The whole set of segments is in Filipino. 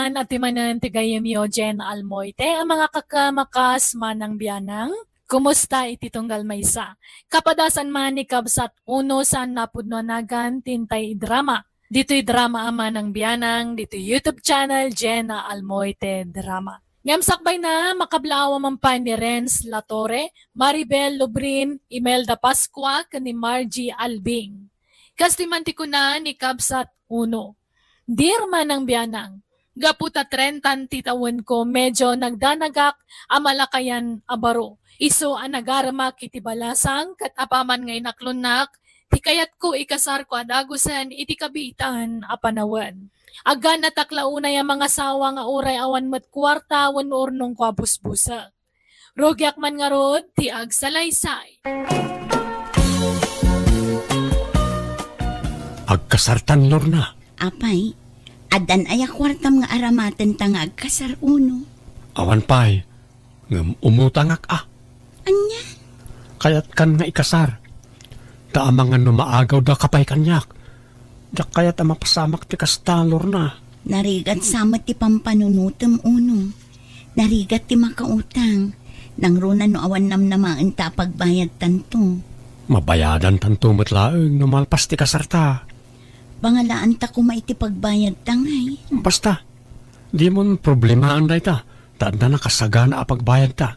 man at timanan tigayam yo Jen Almoite, ang mga kakamakas manang biyanang. Kumusta iti tunggal maysa? Kapadasan man ni kabsat uno sa napudnonagan tintay drama. Dito'y drama ama ng biyanang, dito'y YouTube channel Jenna Almoite Drama. Ngamsakbay na makablawa man pa ni Renz Latore, Maribel Lubrin, Imelda Pascua, kani Margie Albing. Kastimanti ko na ni kabsat uno. Dear manang biyanang, gaputa 30 titawan ko medyo nagdanagak amalakayan abaro. Iso ang nagarama kiti balasang kat apaman ngay naklunak, ti kayat ko ikasar ko adagusan iti kabitan apanawan. Aga nataklaunay ang mga sawa nga uray awan mat kwarta wan urnong kwa busbusa. Rogyak man nga rod, ti agsalaysay. Agkasartan, Lorna. Apay, adan ay kwartam nga aramaten tangag kasar uno. Awan pa'y, ngam umutangak Anya? Kayat kan nga ikasar. Taamangan no maagaw da kapay kanyak. Da kayat mapasamak ti kasta, Lorna. Narigat samat ti pampanunutem uno. Narigat ti makautang. Nang runa no awan namnamaan ta pagbayad tanto. Mabayadan tanto matlaeng no malpas ti kasarta. Bangalaan ta kumaiti pagbayad tangay. Basta, di mon problema anday ta. Tanda na kasagana a pagbayad ta.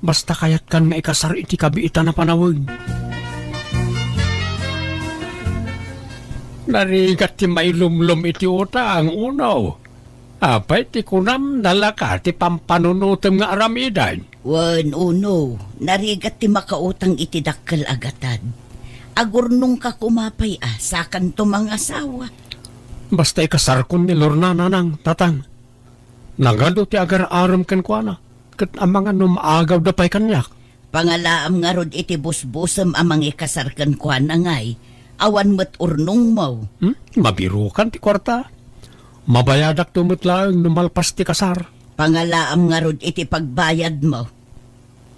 Basta kayat kan nga ikasar iti kabiitan na panawag. Narigat ti mailumlum iti utang unaw. Apay ti kunam nalaka ti pampanunutem nga aramidan. Wan uno, narigat ti makautang iti dakkel agatad. Agurnong ka kumapay sakan to mga asawa. Basta ikasar kun ni Lorna nanang tatang. Nagado ti agar aram ken kuana. Ket amang maagaw da pay kanyak. Pangalaam nga rod iti busbusem amang ikasarkan kwa na ngay. Awan met urnong mo. Mabirukan ti kwarta. Mabayadak tumutlaeng numalpas ti kasar. Pangalaam nga rod iti pagbayad mo.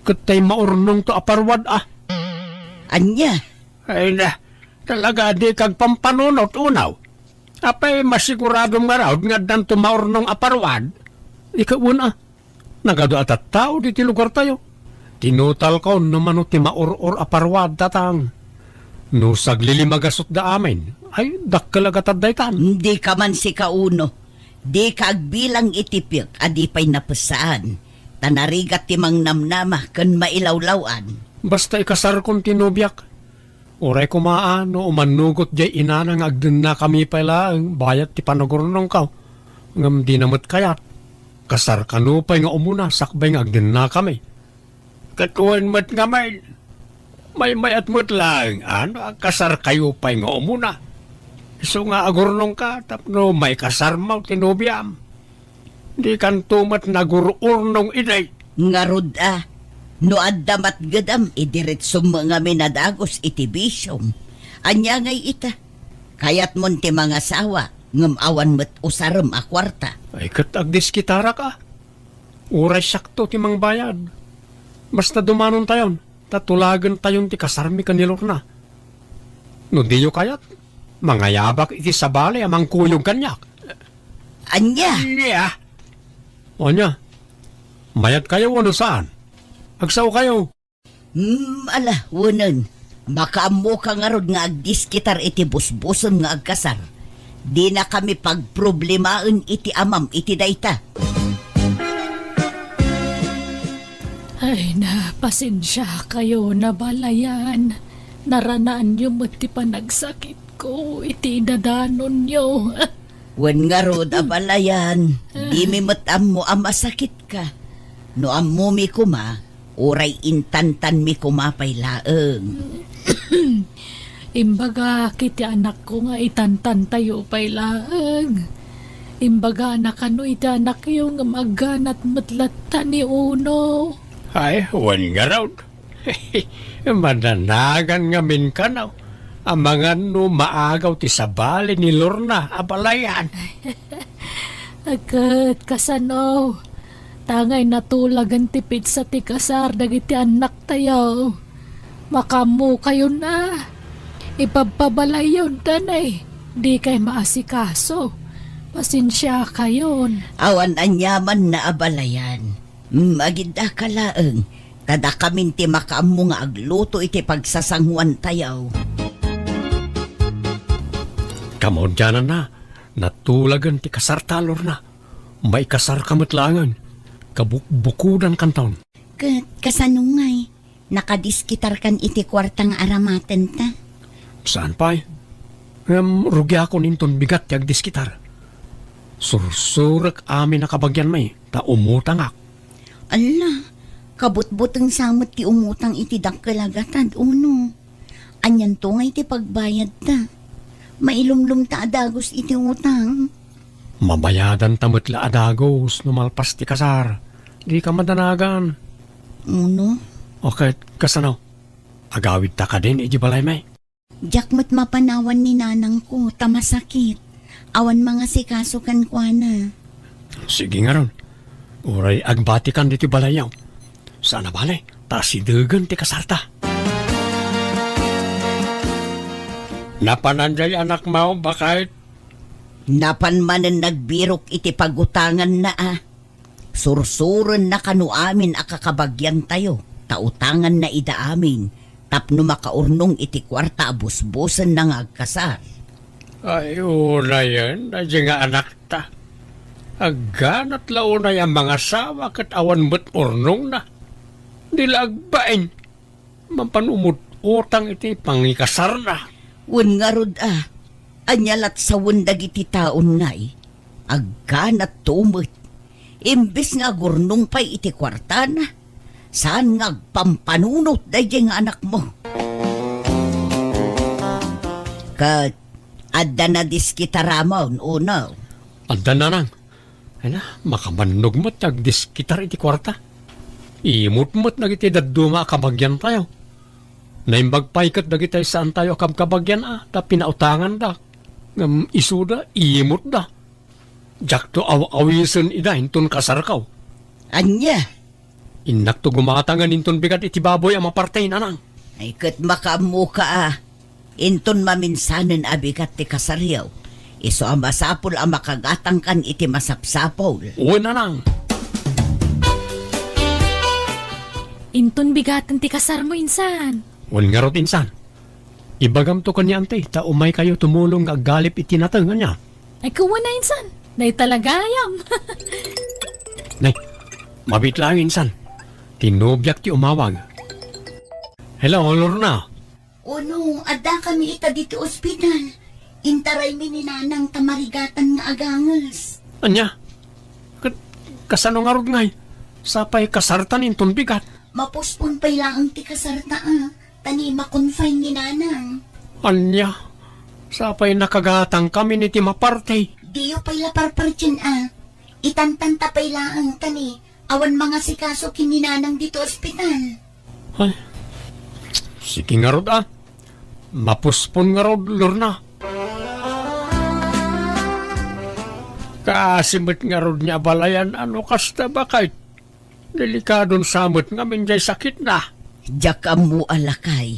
Ket tay maurnong to aparwad Anya? Ay na, talaga di kag pampanunot unaw. Apay masiguradong marawd nga dan tumaurnong aparwad. Ikauna, nagado atat tao di ti lugar tayo. Tinutal ko naman ti mauror aparwad tatang. No saglilimagasot da amin, ay dakkalagatad daytan. Hindi ka man si kauno. Di ka agbilang itipik adi pay napasaan. Tanarigat ti mang namnama kan mailawlawan. Basta ikasar kong tinubyak. Uray kumaan no umanugot jay inanang agdun na kami pala ang bayat ti panagurnong kaw. Ngam di namot kayat. Kasar kanupay nga umuna sakbay nga agdun na kami. Katuan mat nga may at mo't lang. Ano ang kasar kayo pa'y nga umuna. So nga agurnong ka tapno may kasar mo tinubiyam. Di kan tumat nagururnong inay. Ngarod no addamat gadam idiretsum mga minadagos iti bisyom. Anya ngay ita. Kayat mon ti mga sawa ngem awan met usarem a kwarta. Ay kat agdiskitara ka. Uray sakto ti mang bayad. Basta dumanon tayon, tatulagan tayon ti kasarmi kanilor na. No di yo kayat, mangayabak iti sabali amang kuyog kanyak. Anya? Yeah. O nya, mayat kayo ano saan? Agsaw kayo. Ala, wunan. Makaamo ka nga rod nga agdiskitar iti busbuson nga agkasar. Di na kami pagproblemaen iti amam iti dayta. Ay na, pasensya kayo na balayan. Naranaan nyo ti panagsakit ko, iti dadanon nyo. Wen nga rod abalayan, di mi matam mo masakit ka. No ammo mi kuma, uray intantan mi kumapay laeng. Imbaga, kiti anak ko nga itantan tayo pay laeng. Imbaga, anak ano iti anak yung maganat matlatan ni Uno. Ay, wan nga raw. Mananagan nga min ka na. Ang mga no maagaw ti sabali ni Lorna, abalayan. Agad, kasano. Tangay natulagan ti pizza ti kasar, dagiti anak tayo. Makamu kayo na. Ipapabalay yun tanay. Di kay maasikaso. Pasensya kayon. Awan anyaman na abalayan. Magida ka laeng. Kada kamin ti makaammo nga agluto iti pagsasangwan tayaw. Kamon dyanan na, natulagan ti kasartalor na. May kasar kamatlangan, kabukbukudan kan taon. Kasanungay, nakadiskitar kan iti kwartang aramaten ta. Saan pa eh? Rugi ako ninton bigat ti agdiskitar. Sursurak amin nakabagyan may, ta umutang ak. Ala, kabutbutang samot ti umutang iti dakkalagatan uno. Anyan to nga iti pagbayad ta. Mailumlum ta adagos iti utang. Mabayadan tamatla adagos, numalpas ti kasar. Di ka madanagan. Uno, Okay, kasanaw. Agawid ta ka din, iji balay may. jakmat mapanawan ni nanang ko, tamasakit. Awan mga sikaso kan kwa na. Sige nga ron. Uray agbatikan diti balayaw. Sana balay, tasidagan ti kasarta. Napananjay anak mo, bakit? Napanmanan nagbirok iti pagutangan na Sursuron na kanu amin akakabagyan tayo. Tautangan na ida amin. Tapno makaurnong iti kwarta abusbusan na agkasar. Ay, una yan. Nadya nga anak ta. Agganat launa yung mga sawa kat awan mo't urnong na. Dila agbain. Mampanumot utang iti pangikasar na. Wen nga rod anyalat sa wendag iti taon ngay. Agganat tumot. Imbis nga gurnong pa'y iti kwarta na. Saan nga pampanunot dahi nga anak mo? Kat, adda na diskitaramon, uno. Anda na nang. Ay na, makamannog mo't nagdiskitar iti kwarta. Imot mo't nagiti daduma kabagyan tayo. Naimbagpaikat dagitay saan tayo kabagyan ta pinautangan da. Ngam isuda, imot da. Jak to awisan ida, hintun kasarkaw. Anya, Inak to gumatangan inton bigat iti baboy ang mapartay na nang. ay kat makaamu ka Inton maminsanen abigat ti kasaryaw. Iso ang masapol ang makagatang kan iti masapsapol. Uy na nang. Inton bigatan ti kasar mo insan. Uy nga rot insan. Ibagam to kanya ante, ta umay kayo tumulong aggalip iti natangan niya. Ay kuwan na insan. Day talaga ayam. Nay, mabit lang insan. Tinubyak ti umawag. Hello, Lorna. Uno, adda kami ita dito ospital. Intaray mi ni nanang tamarigatan nga agangas. Anya? Kasano nga rod ngay? Sapay kasartan inton bigat. Mapuspon pa ilang ti kasarta Tani makonfine ni nanang. Anya? Sapay nakagatang kami ni Timapartay. Diyo pa'y laparparchin Itantanta pa ilang tani. Awan mga sikaso kininanang dito ospital. Ay, sige nga rod Mapuspon nga rod, Lorna. Kasimit nga rod niya balayan, ano kasta bakit? Delikadon samot nga minjay sakit na. Diyak amu alakay.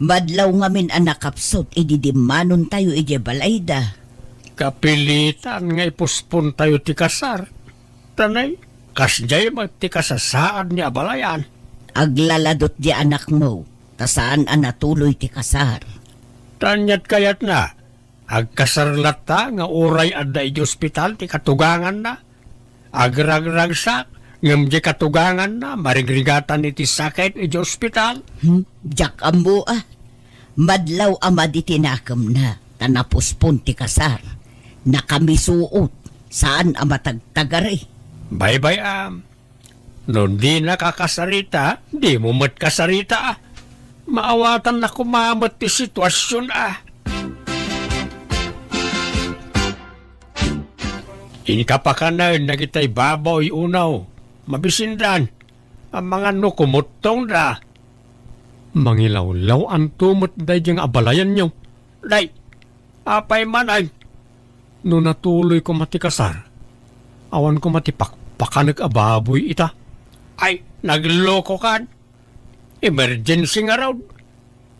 Madlaw ngamin anakapsot, ididimanon tayo balayda. Kapilitan nga ipuspon tayo ti kasar. Tanay, kasjay ti kasasaan niya balayan. Aglaladot di anak mo, tasaan natuloy ti kasar. Tanyat kayat na, agkasarlat ta nga uray adda iti ospital ti katugangan na. Agragragsak, ngam di katugangan na, marigrigatan iti sakit iti ospital. Diyak amu Madlaw amadi tinakam na, tanapuspon ti kasar. Nakamisuot, saan amatagtagari. Bye-bye, Noon di nakakasarita, di mo mat kasarita, Maawatan na kumamat ti sitwasyon, Inkapakanan na kita'y baboy unaw, mabisindan, ang mga nukumutong da. Mangilawlaw ang tumot day diyang abalayan niyo. Day, apay manay. No natuloy ko matikasar, awan ko matipakpakanag ababoy ita. Ay, nagloko kan. Emergency nga raw.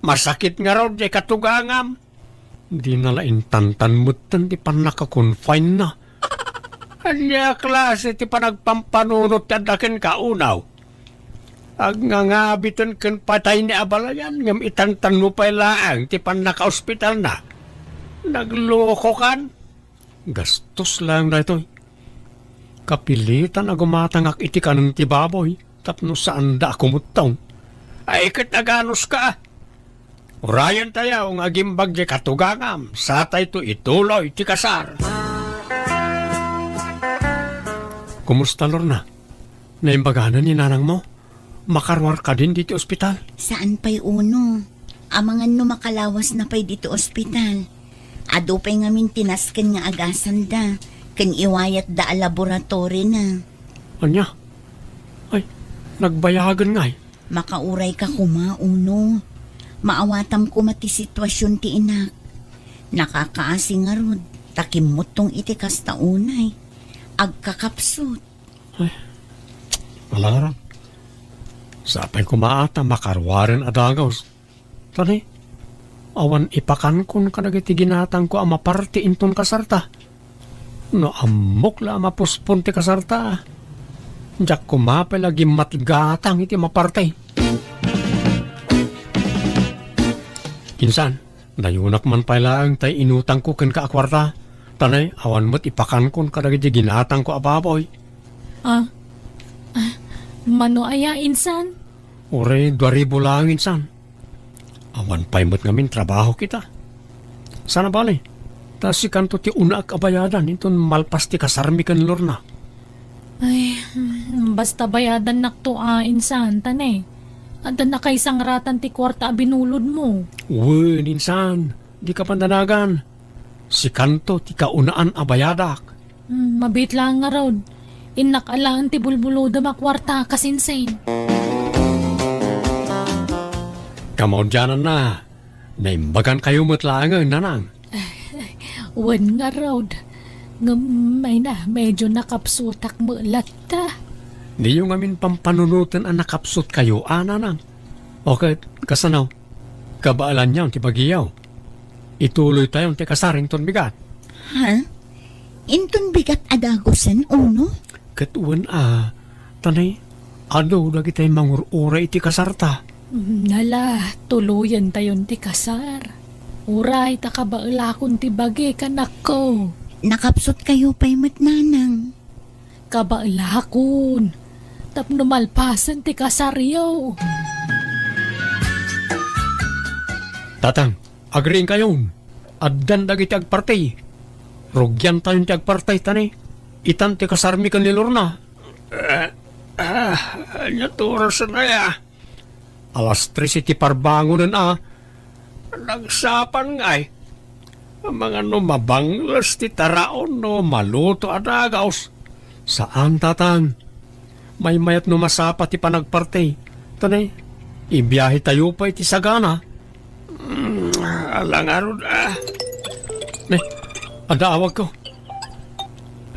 Masakit nga raw di katugangam. Di nalain tantan-mutan ti panakakonfine na. Anya klase ti panagpampanunot ti adaken kaunaw. Ag nga biton ken patay ni abalayan ngam itantan mo pa laang ti panaka-ospital na. Nagloko kan. Gastos lang na ito. Kapilitan agumatangak iti kanon ti baboy tapno saan da kumutaw. Ay ket aganos ka. Urayan tayo ang agimbag di katugangam satay to ituloy ti kasar. Kumusta Lorna? Naimbaganan ni nanang mo? Makarwar ka din dito ospital? Saan pa'y uno? Amangan no makalawas na pa'y dito ospital. Ado pa'y ngamin tinasken nga agasan da. Ken iwayat da laboratory na. Anya? Ay, nagbayagan nga eh. Makauray ka kuma, uno. Maawatam ko mati sitwasyon ti inak. Nakakaasing nga rod. Takimot tong iti kasta unay. Agkakapsot. Malaran. Sapay kumaata makarwarin adagaws. Tani, awan ipakan kun kadagiti ginatang ko ang maparti inton kasarta. No amok la mapuspon ti kasarta. Diyak kumapay lagi matgatang iti mapartay. Insan, nayunak man pala ang tay inutang ko ken kaakwarta. Tanay, awan mo't ipakan kun kadagiti ginatang ko ababoy. Mano aya insan? Ore, 2,000 lang insan. Awan pa'y mo't ngamin trabaho kita. Sana bali. Tas si kanto ti una ak abayadan inton malpas ti kasarmi kan Lorna. Ay, basta bayadan nakto insan, tanay. Anda na kay sangratan ti kwarta binulod mo. Uy, insan, di ka pandanagan. Si kanto ti kaunaan abayadak. Mabit lang nga raw. Inakalaan ti bulbuloda makwarta kasinsain. Kamaudyanan na. Naimbagan kayo matlangan, nanang. Wan nga raw. Ngamay na, medyo nakapsutak mo lata. Di yung amin pampanunutan ang nakapsot kayo, nanang. Okay, kasanaw. Kabaalan niya ti bagiyaw. Ituloy tayong ti kasaring ton bigat. Ha? Inton bigat adagosan, uno? Katuan tanay, ado lagi tayo mangurura iti kasarta. Nala, tuluyan tayon ti kasar. Uray, takabailakon ti bagi kanak ko. Nakapsot kayo pa'y matnanang. Kabailakon. Tapno malpasan ti kasaryaw. Tatang, agreeing kayon. Addan dagi ti agpartay. Rugyan tayo ti agpartay tanay. Itan ti kasarmi kan ni Lorna. Naturas na ya. Alas 3 iti parbangonan Nagsapan nga Ang mga mabanglas ti taraon no maluto adagaos. Saan tatang? May mayat no masapa ti panagpartay. Tanay, ibiyahe tayo pa iti sagana. Alangarod Ne, adaawag ko.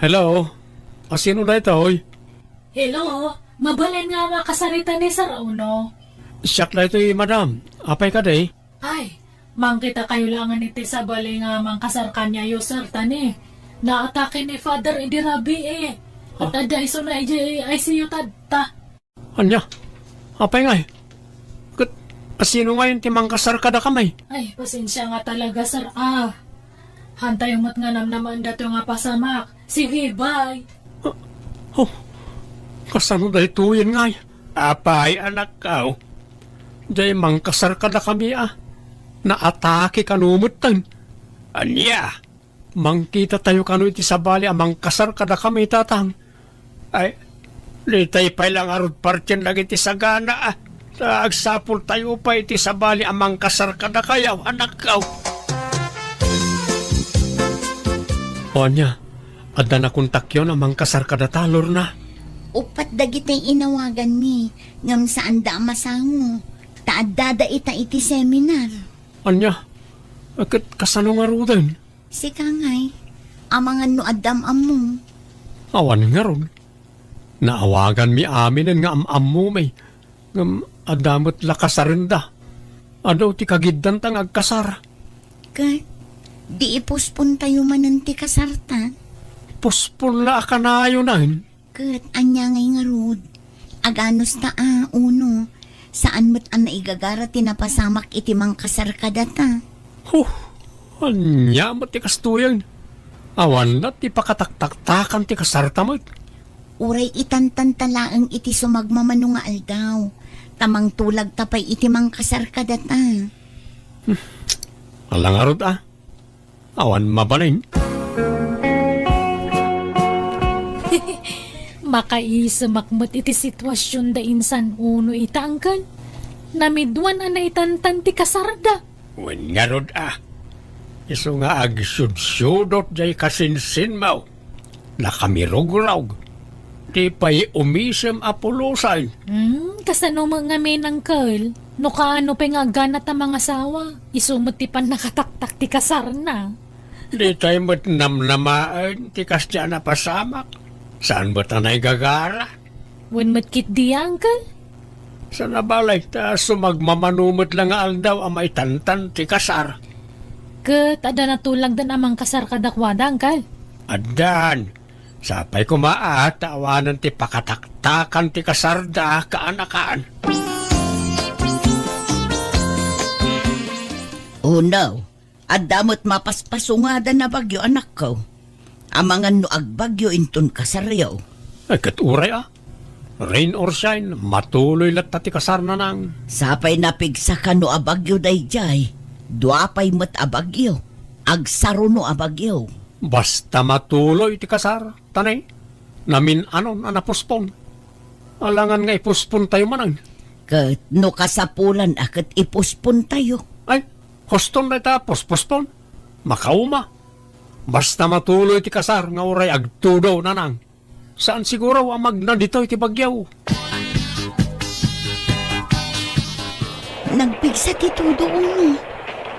Hello? Sino na ito, oy? Hello, mabalin nga makasarita ni Sir Uno. Siyak na ito, madam. Apay ka day? Ay, mangkita kayo langan iti sa bali nga mangkasar kanya yo Sir Tani. Naatake ni Father Idirabi At ada iso na ICU tadta. Anya? Apay nga sino ngayon ti mangkasar kada kamay? Ay, pasensya nga talaga Sir Hantay umat nga namnaman dato nga pasamak. Sige, bye. Kasano da ito yun nga? Apay, anak ka. Diyay mangkasar kada kami Naatake kanumutan. Anya? Mangkita tayo kanu iti sabali mangkasar kada kami tatang. Ay, litay pa lang arod partyan lagi iti sagana Agsapol tayo pa iti sabali mangkasar kada kayaw, anak ka. O anya, adda na kontak yun mangkasar kada talor na. Upat dagitay inawagan mi, ngam saan da masango. Taadada ita iti seminar. Anya, akit kasano nga rudan? Si Kangay, amangan no adam ammo. Awan nga ron. Naawagan mi aminen nga am mo may. Ngam adamot lakasarinda. Adaw ti kagiddan tang agkasar. Kat, Di ipuspon tayo mananti kasarta. Puspon la ka na yun na. Kat anya ngay nga rod. Aganos ta uno. Saan mo't ang naigagara tinapasamak iti mang kasar ka data. Anya mo ti kastuyan. Awan na ti pakataktaktakan ti kasarta mo. Uray itantantalaang iti sumagmamano nga aldaw. Tamang tulag tapay iti mang kasar ka data. Alang arod Awan mabalin. Makaisamakmat iti sitwasyon da insan uno itangkan. Namidwan na itantan ti kasarda. Wen nga rod Iso nga agsudsudot jay kasinsin mo. Nakamirog-rog. Di pa'y umisem apulosay. Kasano mga menang kal? No kaano pa nga ganat ang mga sawa? Isumot ti pan nakataktak ti kasar na. Di tayo mo't namnamaan ti kasya na pasamak. Saan ba tanay gagara? Wen matkit di angkal? Sa nabalay ta sumagmamanumot lang nga aldaw ang maitantan ti kasar. Kat ada natulag dan amang kasar kadakwada angkal. Adan, sapay kumaat tawanan ti pakataktakan ti kasarda kaanakaan. Oh no, adamot mapaspasungada na bagyo anak ko. Amangan no agbagyo inton kasaryaw. Ay katuray Rain or shine, matuloy lat ti kasar na nang. Sapay napigsa ka no abagyo dayjay. Duapay mat abagyo. Agsaro no abagyo. Basta matuloy ti kasar, tanay. Namin anon anapuspon. Alangan nga ipuspon tayo manang. Kat no kasapulan akat ipuspon tayo. Ay, hoston na ita pospon. Makauma. Basta matuloy ti kasar nga uray agtudaw na nang. Saan siguro ang magnandito iti bagyaw? Nagpigsa ti tudo uno.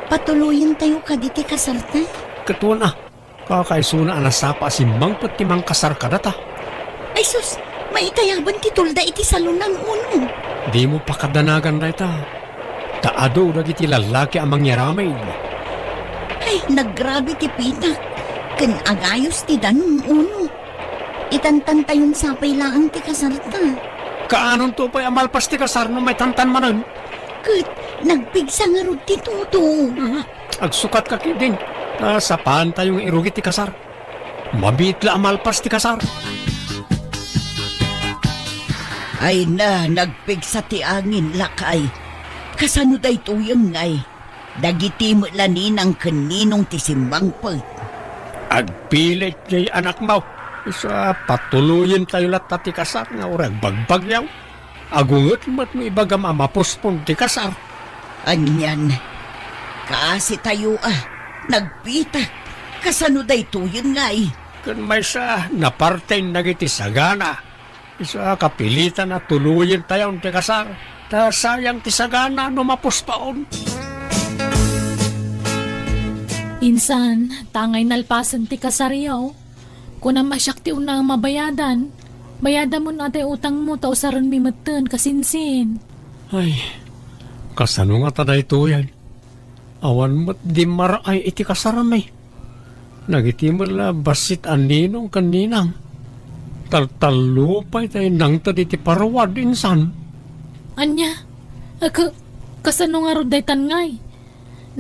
Patuloyin tayo kaditi kasarta. Katuan kakaisuna anasapa si mangpot ti mang kasar kadata. Ay sus, maitayaban ti tulda iti salunan uno. Di mo pakadanagan na ita. Taado dagiti lalaki ang mangyaramay. Ay, naggrabe ti pitak. Ken agayos ti danong uno. Itantan tayon sapay laang ti kasarta. Kaanon to pa'y amalpas ti kasar no may tantan manan? Kat, nagpigsa nga rod ti tudo. Agsukat ka din. Saan tayong irugit ti kasar? Mabitla amalpas ti kasar. Ay na, nagpigsa ti angin lakay. Kasano day tuyang ngay. Dagiti mo lanin ang kaninong ti simbangpag. Agpilit jay anak mo. Isa patuloyin tayo lahat ti kasar nga urag bagbagyaw. Agungot mo't mo ibagam amapuspon ti kasar. Anyan, kaasi tayo nagpita. Kasano day tuyang ngay. Kun may sa napartay nagiti sagana. Isa kapilitan na tuluyin tayo ti kasar. Ta sayang ti sagana no mapuspaon. Insan, tangay nalpasan ti kasaryaw. Kung na masyak ti unang mabayadan, bayadan mo natin utang mo tao saran bimatan kasinsin. Ay, kasano nga taday ito yan? Awan mo't di maray iti kasaramay. Nagitimol la basit aninong kaninang. Taltalupay tayo nang tadi ti parawad insan. Anya, kasano nga rodaytan ngay?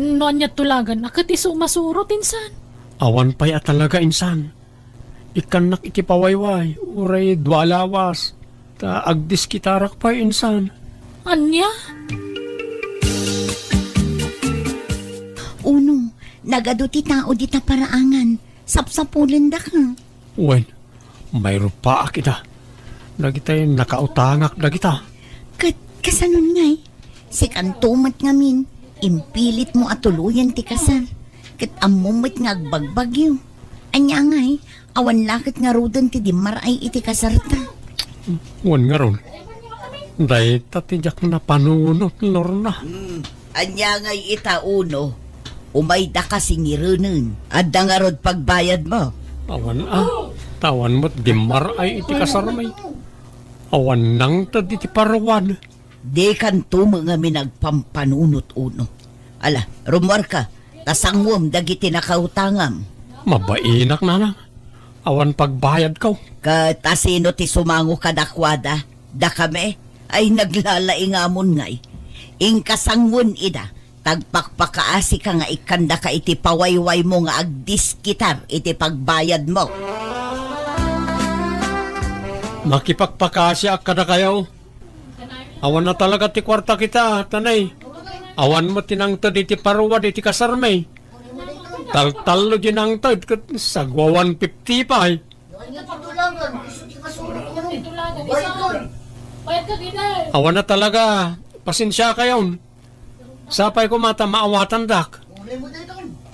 No anya tulagan, akat iso masurot insan. Awan pa'y talaga insan. Ikanak iti pawayway, uray dwalawas. Ta agdis kitarak pa'y insan. Anya? Uno, nagado ti tao di ta paraangan. Sapsapulan da ka. Wen, mayro pa kita. Nagitay nakautangak na kita. Kasanon ngay. Si kantumat ngamin. Impilit mo atuluyan ti kasar. Kat amumit nga agbagbagyo. Anya ngay, awan lakit nga rudan ti dimaray iti kasarta. Wen nga ron. Dahil tatijak na panunot, Lorna. Anya ngay ita uno. Umayda ka singirunan. Adda nga rod pagbayad mo. Awan tawan mo't dimaray iti kasaramay. Awan nang tadi ti parawan. Di kan tumo nga minagpampanunot uno. Ala, rumor ka. Tasangwom dagiti nakautangam. Mabainak na lang. Awan pagbayad ko. Kat asino ti sumango kadakwada, da kami ay naglalaingamon ngay. Ingkasangwon ida, tagpakpakaasi ka nga ikanda ka iti pawayway mo nga agdiskitar iti pagbayad mo. Makipagpakasya ka na kayo. Awan na talaga ti kwarta kita, tanay. Awan mo tinangtad iti paruwad iti kasarmay. Tal-talo ginangtad kat sagwa 150 pa eh. Awan na talaga. Pasensya kayo. Sapay ko mata maawatan dak.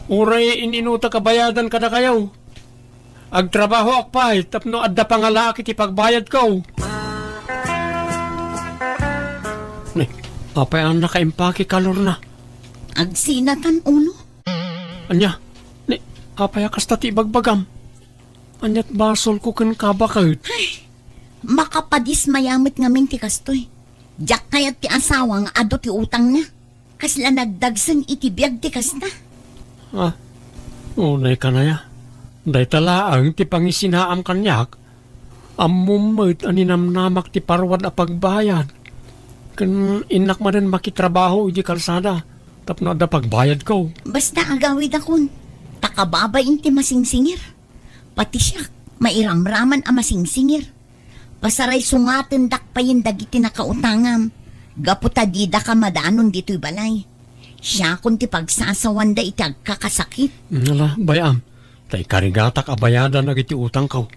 Uray ininuta kabayadan ka na kayo. Agtrabaho akpay tapno adda pangalaki ti pagbayad ko. Ni, apay ang nakaimpaki kalor na. Agsinatan uno. Anya, ni, apay akas ti bagbagam. Anyat basol ko ken kabakit. Makapadis mayamit ngamin ti kastoy. Diyak kayat ti asawang ado ti utang na. Kasla nagdagsan iti biyag ti kasta. Ah, unay ka na ya. Day talaang ti pangisinaam kanyak. Amumit aninamnamak ti parwad a pagbayad. Kan inak man rin makitrabaho iti kalsada. Tapno da pagbayad ko. Basta agawid akon. Takababain ti masingsingir. Pati siya, mairamraman a masingsingir. Pasaray sungaten dakpayin dagiti nakautangam. Gaputa dida ka madanon dito'y balay. Siya kun ti pagsasawan da iti agkakasakit. Nala, bayam. Tay karigatak abayadan na iti utang ko.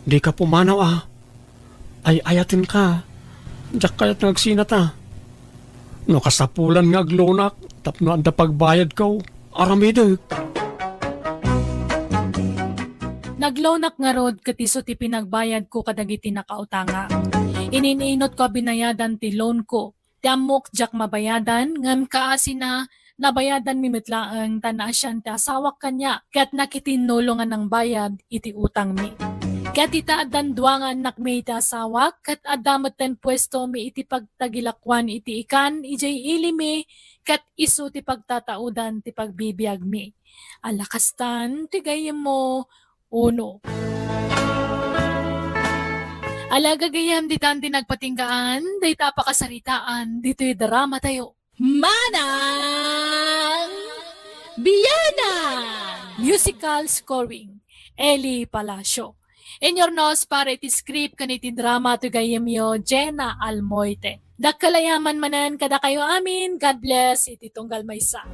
Di ka pumanaw Ay ayatin ka. Diyak kaya't nagsinata. No kasapulan nga aglonak, tapno anda pagbayad ko. Aramidek. Naglonak nga rod katiso ti pinagbayad ko kadagiti nakautanga. Inininot ko binayadan ti loan ko. Ti amok jak mabayadan ngam kaasi na nabayadan mi mitlaang tanasyan ti asawak kanya kat nakitinulungan ng bayad iti utang mi. Kat ita adan duangan nakmi iti asawak kat adamat ten pwesto mi iti pagtagilakwan iti ikan ijay ilimi kat isu ti pagtataudan ti pagbibiyag mi. Alakastan ti gayem mo uno. Alagagayam di tan nagpatinggaan, day tapakasaritaan, dito'y drama tayo. Manang Biyana! Musical scoring, Eli Palacio. In your nose para iti script kaniti drama to gayemyo, Jenna Almoite. Dakkalayaman manan kada kayo amin, God bless, iti tunggal maysa.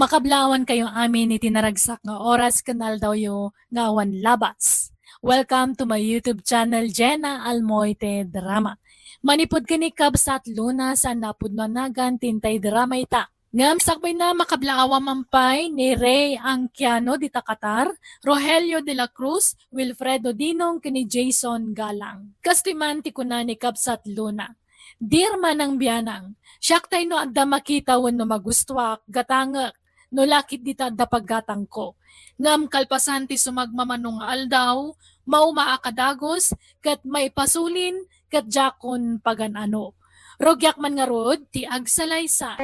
Makablawan kayo amin itinaragsak nga oras kanal daw yo ngawan labas. Welcome to my YouTube channel, Jenna Almoite Drama. Manipod kini kabsat luna sa napudnonagan tintay drama ita. Ngam sakbay na makablawa mampay ni Ray Angkiano di Takatar, Rogelio de la Cruz, Wilfredo Dinong kini Jason Galang. Kastiman ti kuna ni kabsat luna. Dear manang biyanang, siyaktay no adda makita wen no magustuak, gatangak, no lakit dita da paggatang ko. Ngam kalpasan ti sumagmamanong aldaw, maumaakadagos, kat maipasulin, kat jakon paganano. Rogyak man nga rod, ti agsalaysa.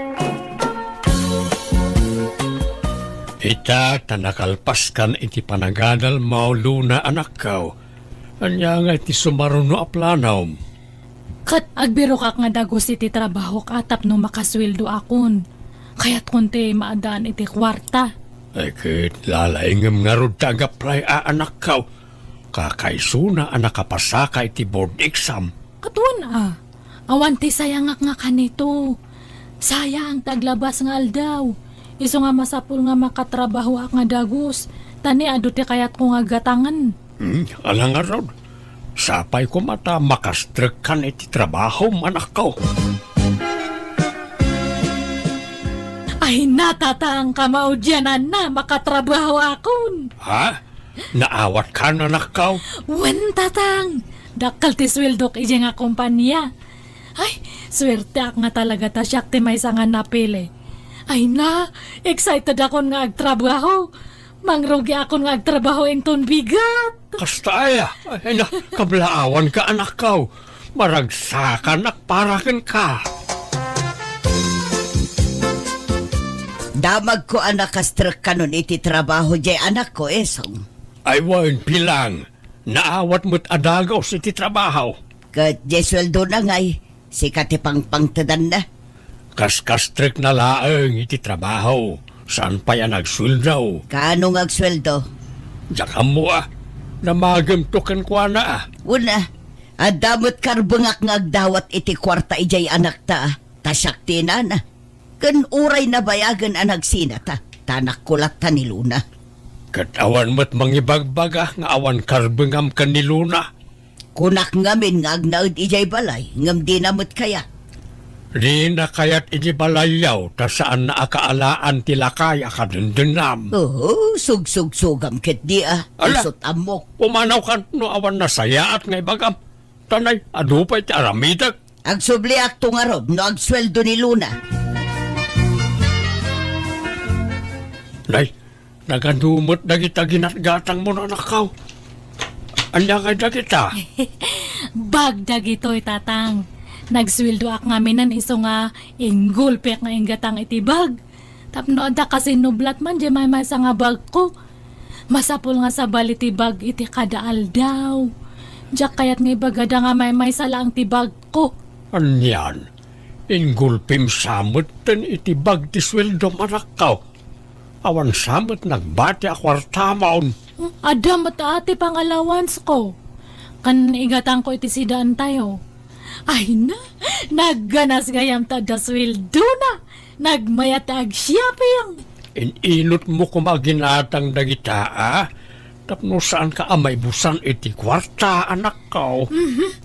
Ita tanakalpas kan iti panagadal mauluna anak ko. Anya nga iti sumaruno aplanaw. Kat agbiro kak nga dagos iti trabaho katap no makasweldo akon. Kaya't kunti maadaan iti kwarta. Ay kit lalaingam nga rod tagapray anak ko. Kakaisuna anak kapasaka iti board exam. Katuan awan ti sayangak nga kanito. Sayang taglabas nga aldaw. Iso nga masapul nga makatrabaho ak nga dagos. Tani ado ti kayat ko nga gatangan. Alang nga rod. Sapay ko mata makastrek kan iti trabaho anak ko. Ay natatang kamaudyanan na makatrabaho akon. Ha? Naawat ka na anak ko? Wen tatang. Dakal ti swildok ije nga kompanya. Ay, swerte ak nga talaga ta siyak ti may nga napili. Ay na, excited ako nga agtrabaho. Mangrugi ako nga agtrabaho ang ton bigat. Kasta ay na, kablaawan ka anak kaw. Maragsakan at parakan ka. Damag ko anak kastrek kanon iti trabaho jay anak ko esong. Ay wan pilang, naawat mo't adagaw sa iti trabaho. Kat jay sweldo na ngay, si katipang pangtadan na. Kas-kastrik na laeng iti trabaho. Saan pa yan nagsweldaw? Kaano nga sweldo? Diyan mo namagam tukan kwa na Una, adamot karbengak nga agdawat iti kwarta ijay anak ta, tasakti na na. Kan uray na bayagan ang nagsinata, tanak kulat ta ni Luna. Katawan mo't mangibagbaga nga awan karbengam ka ni Luna. Kunak ngamin nga agnaud ijay balay, ngam di namot kaya. Di na kaya't inibalayaw ta saan na akaalaan tilakay akadendendam. Oo, sug-sug-sugam ket di Ala. isot amok. Pumanaw kan no awan na saya at ngay bagam. Tanay, adupay ti aramidag. Agsubliak to nga rob, no agsweldo ni Luna. Nay, nagadumot dagita ginatgatang mo na nakaw. Anya kay dagita. Bagdag ito'y tatang. Nagsweldo ak ngamin nan iso nga inggulpek nga inggatang itibag. Tapno ada kasi nublat man di may sa nga bag ko. Masapul nga sa balitibag iti kadaal daw. Diyak kayat nga ibagada nga may sala ang tibag ko. Anyan, ingulpim samot ten itibag ti sweldo manakaw. Awan samot nagbati akwartamaon. Adam at ate pang allowance ko. Kan igatang ko iti sidaan tayo. Ay na, nagganas gayam ta da sweldo na. Nagmayatag shopping. Inilot mo kumaginatang dagita Tapno saan ka amay busan iti kwarta anak ko.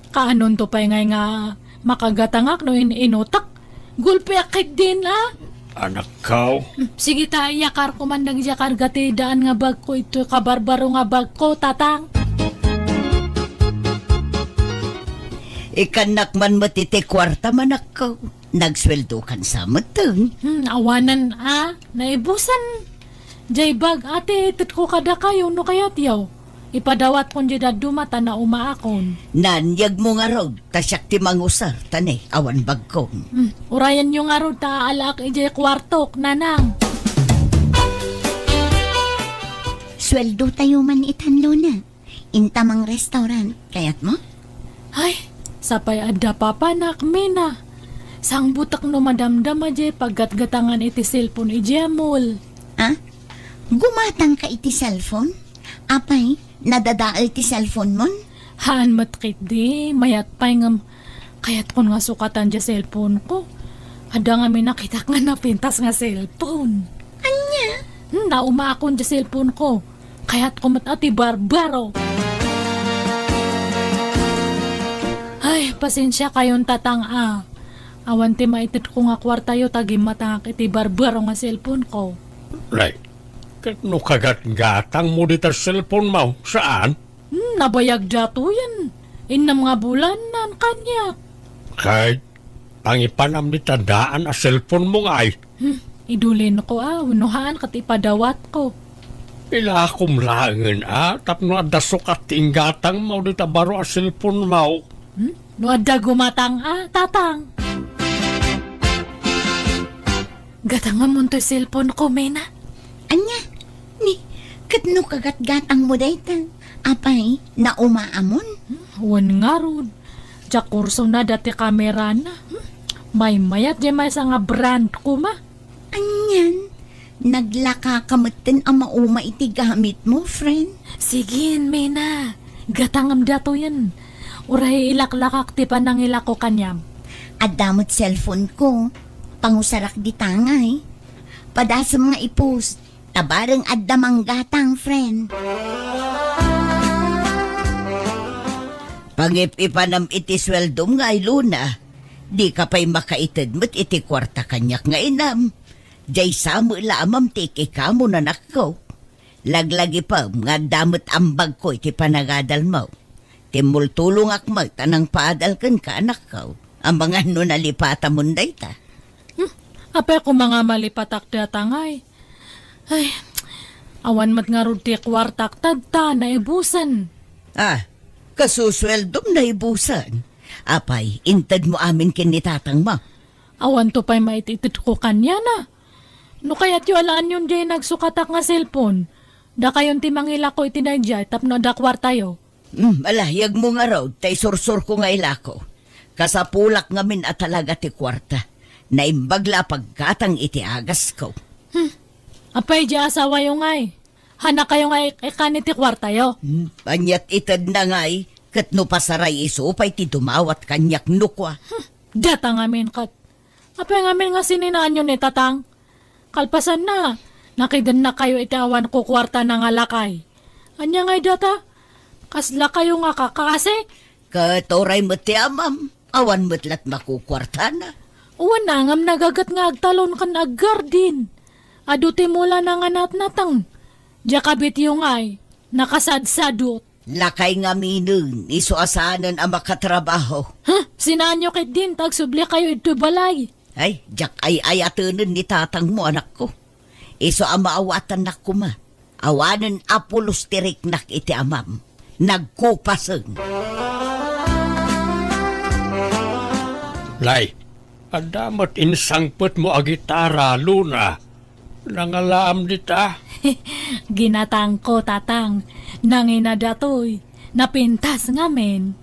Kaanon to pa ngay nga makagatangak no inutak. Gulpe akit din Anak ko, Sige ta, yakar ko man nang yakar gati daan nga bag ko ito kabarbaro nga bag ko, tatang. Ikanak man matiti kwarta manak ko. Nagsweldo kan sa mateng. Awanan naibusan. Jay bag ate, itit ko kada kayo no kaya tiyaw. Ipadawat kon jay dumata na umaakon. Nanyag mo nga rog, tasyak ti mangusar, tani, awan bag ko. Urayan nyo nga ro ta alak ijay kwartok, nanang. Sweldo tayo man itanlo na. Intamang restaurant. Kayat mo? Ay, sapay adda papanak, mina. Sang butak no madamdama jay paggatgatangan iti cellphone ijay mall. Ah? Gumatang ka iti cellphone? Apay, nadadaal ti cellphone mon? Haan matkit di, mayat pa'y ngam. Kayat kon nga sukatan dya cellphone ko. Ada nga may nakita nga napintas nga cellphone. Anya? Nauma akon dya cellphone ko. Kayat ko ati barbaro. Ay, pasensya kayon tatang Awan ti maitit ko nga kwartayo tagi matangak iti barbaro nga cellphone ko. Nay, no kagat-gatang mo dito cellphone mo, saan? Nabayag dato yan. Inam nga bulan nan kanya. Kahit pangipanam ni tandaan a cellphone mo nga ay. Idulin ko unuhaan kat ipadawat ko. Ila akong langan tapno adasok at tinggatang mo dito baro a cellphone mo. No adda gumatang tatang. Gatangan mo to cellphone ko, Mena. Anya? Ni, katno kagat-gatang mo dayta. Apay, naumaamon? Wan nga ron. Diya kurso na dati kamera na. May mayat di may sa nga brand ko ma. Anyan? Naglaka kamutin ang mauma iti gamit mo, friend. Sige, Mena. Gatangam dato yan. Uray ilaklakak ti panang ilako kanyam. Adamot cellphone ko. Pangusarak di tangay. Padasam nga ipos. Tabarang addamang gatang, friend. Pangip-ipanam iti sweldom nga ay Luna. Di ka pa'y makaitid mo't iti kwarta kanyak nga inam. Jay samo lamam tiki ka mo na nakaw. Laglagi pa nga damot ambag ko iti panagadal mo. Timultulong akmag tanang paadal kan ka nakaw. Ang mga no nalipata munday ta. Apay ko mga malipatak datangay. Ay, Awan mat nga rod ti kwartak tadta na ibusan. Kasusweldom na ibusan. Apay, intad mo amin kinitatang mo. Awan to pa'y maititid ko kanya na. No kaya't yu alaan yun di nagsukatak nga cellphone. Da kayon ti mangila ko itinadya tapno da kwartayo. Malayag mo nga raw, tay sursur ko nga ilako. Kasapulak ngamin at talaga ti kwarta. Naimbagla pagkatang iti agas ko. Apay di asawa yung ay. Hana kayo nga ikan iti kwartayo. Anyat itad na nga'y, kat no pasaray isupay ti dumawat kanyak nukwa. Data ngamin kat. Apay ngamin nga sininaan yun tatang. Kalpasan na. Nakidan na kayo iti awan ko kwarta na nga lakay. Anya nga'y data? Kasla kayo nga kakase? Katoray mo ti amam, awan mo't lat makukwarta na. Uwan na ngam nagagat nga agtalon kan aggardin. Aduti mula na nga natnatang. Jakabit yung ay, nakasadsadot. Lakay nga minun, iso asanan ang makatrabaho. Sinaan nyo kit din, tagsubli kayo ito balay. Ay, jak ay ayatunan ni tatang mo anak ko. Iso ang maawatan na kuma. Awanan apulos tirik nak iti amam. Nagkupaseng. Lay, adamat insangpet mo a gitara, Luna. Nangalaam dita. Ginatang ko, tatang. Nanginadatoy. Napintas ngamin.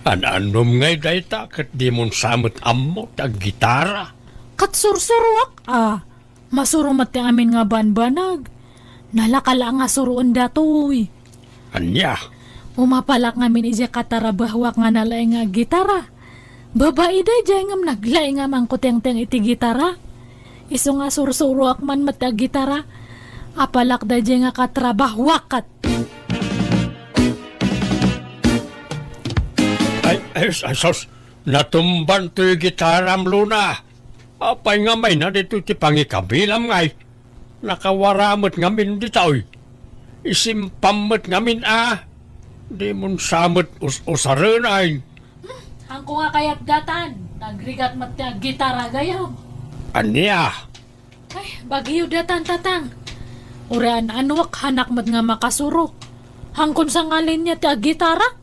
Anom ngay dayta kat di mon samot ammo tag gitara. Katsursuruak, masurumat ti amin nga banbanag. Nalakala nga suruan datoy. Anya, Umapalak ngamin ija katarabahwak nga nalay nga gitara. Babae day jay ngam naglay nga mangkuteng-teng iti gitara. Iso nga sursuruak man mata gitara. Apalak day jay nga katrabahwakat. ay sos, natumban to'y gitaram, Luna. Apay nga may na dito ti pangikabilam ngay. Nakawaramot ngamin dito'y. Isimpamot ngamin Di mon samot usarin ay. Ang ko nga kayat gatan. Nagrigat mata gitara gayaw. Anya, Ay, bagiyo datan tatang. Urean anwak hanak mat nga makasurok. Hangkon sa ngalin niya ti gitara.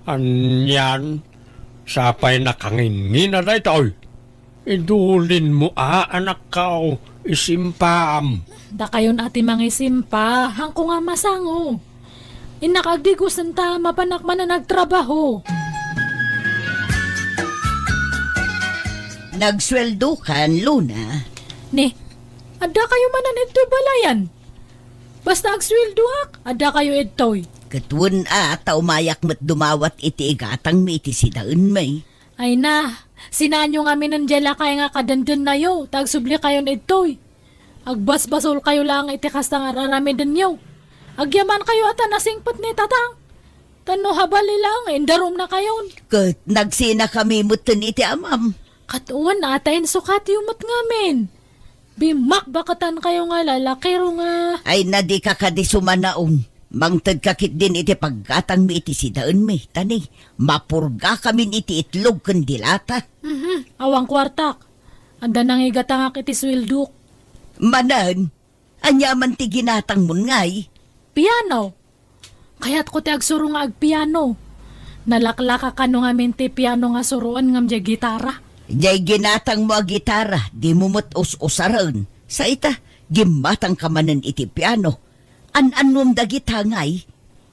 anyan, sapay nakangingin na dito'y. Idulin mo anak ka isimpam. Da kayon ati mangisimpa, hangko nga masango. Inakagdigusan ta, mapanak man na nagtrabaho. Nagsweldo kan, Luna. Ni, ada kayo manan ito'y balayan. Basta agswilduhak, ada kayo ito'y. Katun taumayak mat dumawat iti igatang mi iti sidaen may. Ay na, sinanyo nga minandyala kaya nga kadandan na yo, tagsubli kayo ito'y. Agbasbasol kayo lang iti kastang araramidan nyo. Agyaman kayo at nasingpot ni tatang. Tano habali lang, endarom na kayon. Kat nagsina kami mutan iti amam. Katuan atayin sukat yung mat ngamin. Bimak bakatan kayo nga lalakiro nga. Ay na di ka kadisumanaon. Mangtad kakit din iti paggatang mi iti sidaen mi. Tani, mapurga kami iti itlog kandilata. Awang kwartak. Anda nang igatangak iti swilduk. Manan, anyaman ti ginatang mun ngay. Piano. Kaya't ko ti agsuro nga agpiano. Nalaklaka ka no nga minti piano nga suruan ngam di gitara. Diyay ginatang mo a gitara, di mo mo't usaran. Sa ita, gimatang ka manan iti piano. An-anom da gitangay,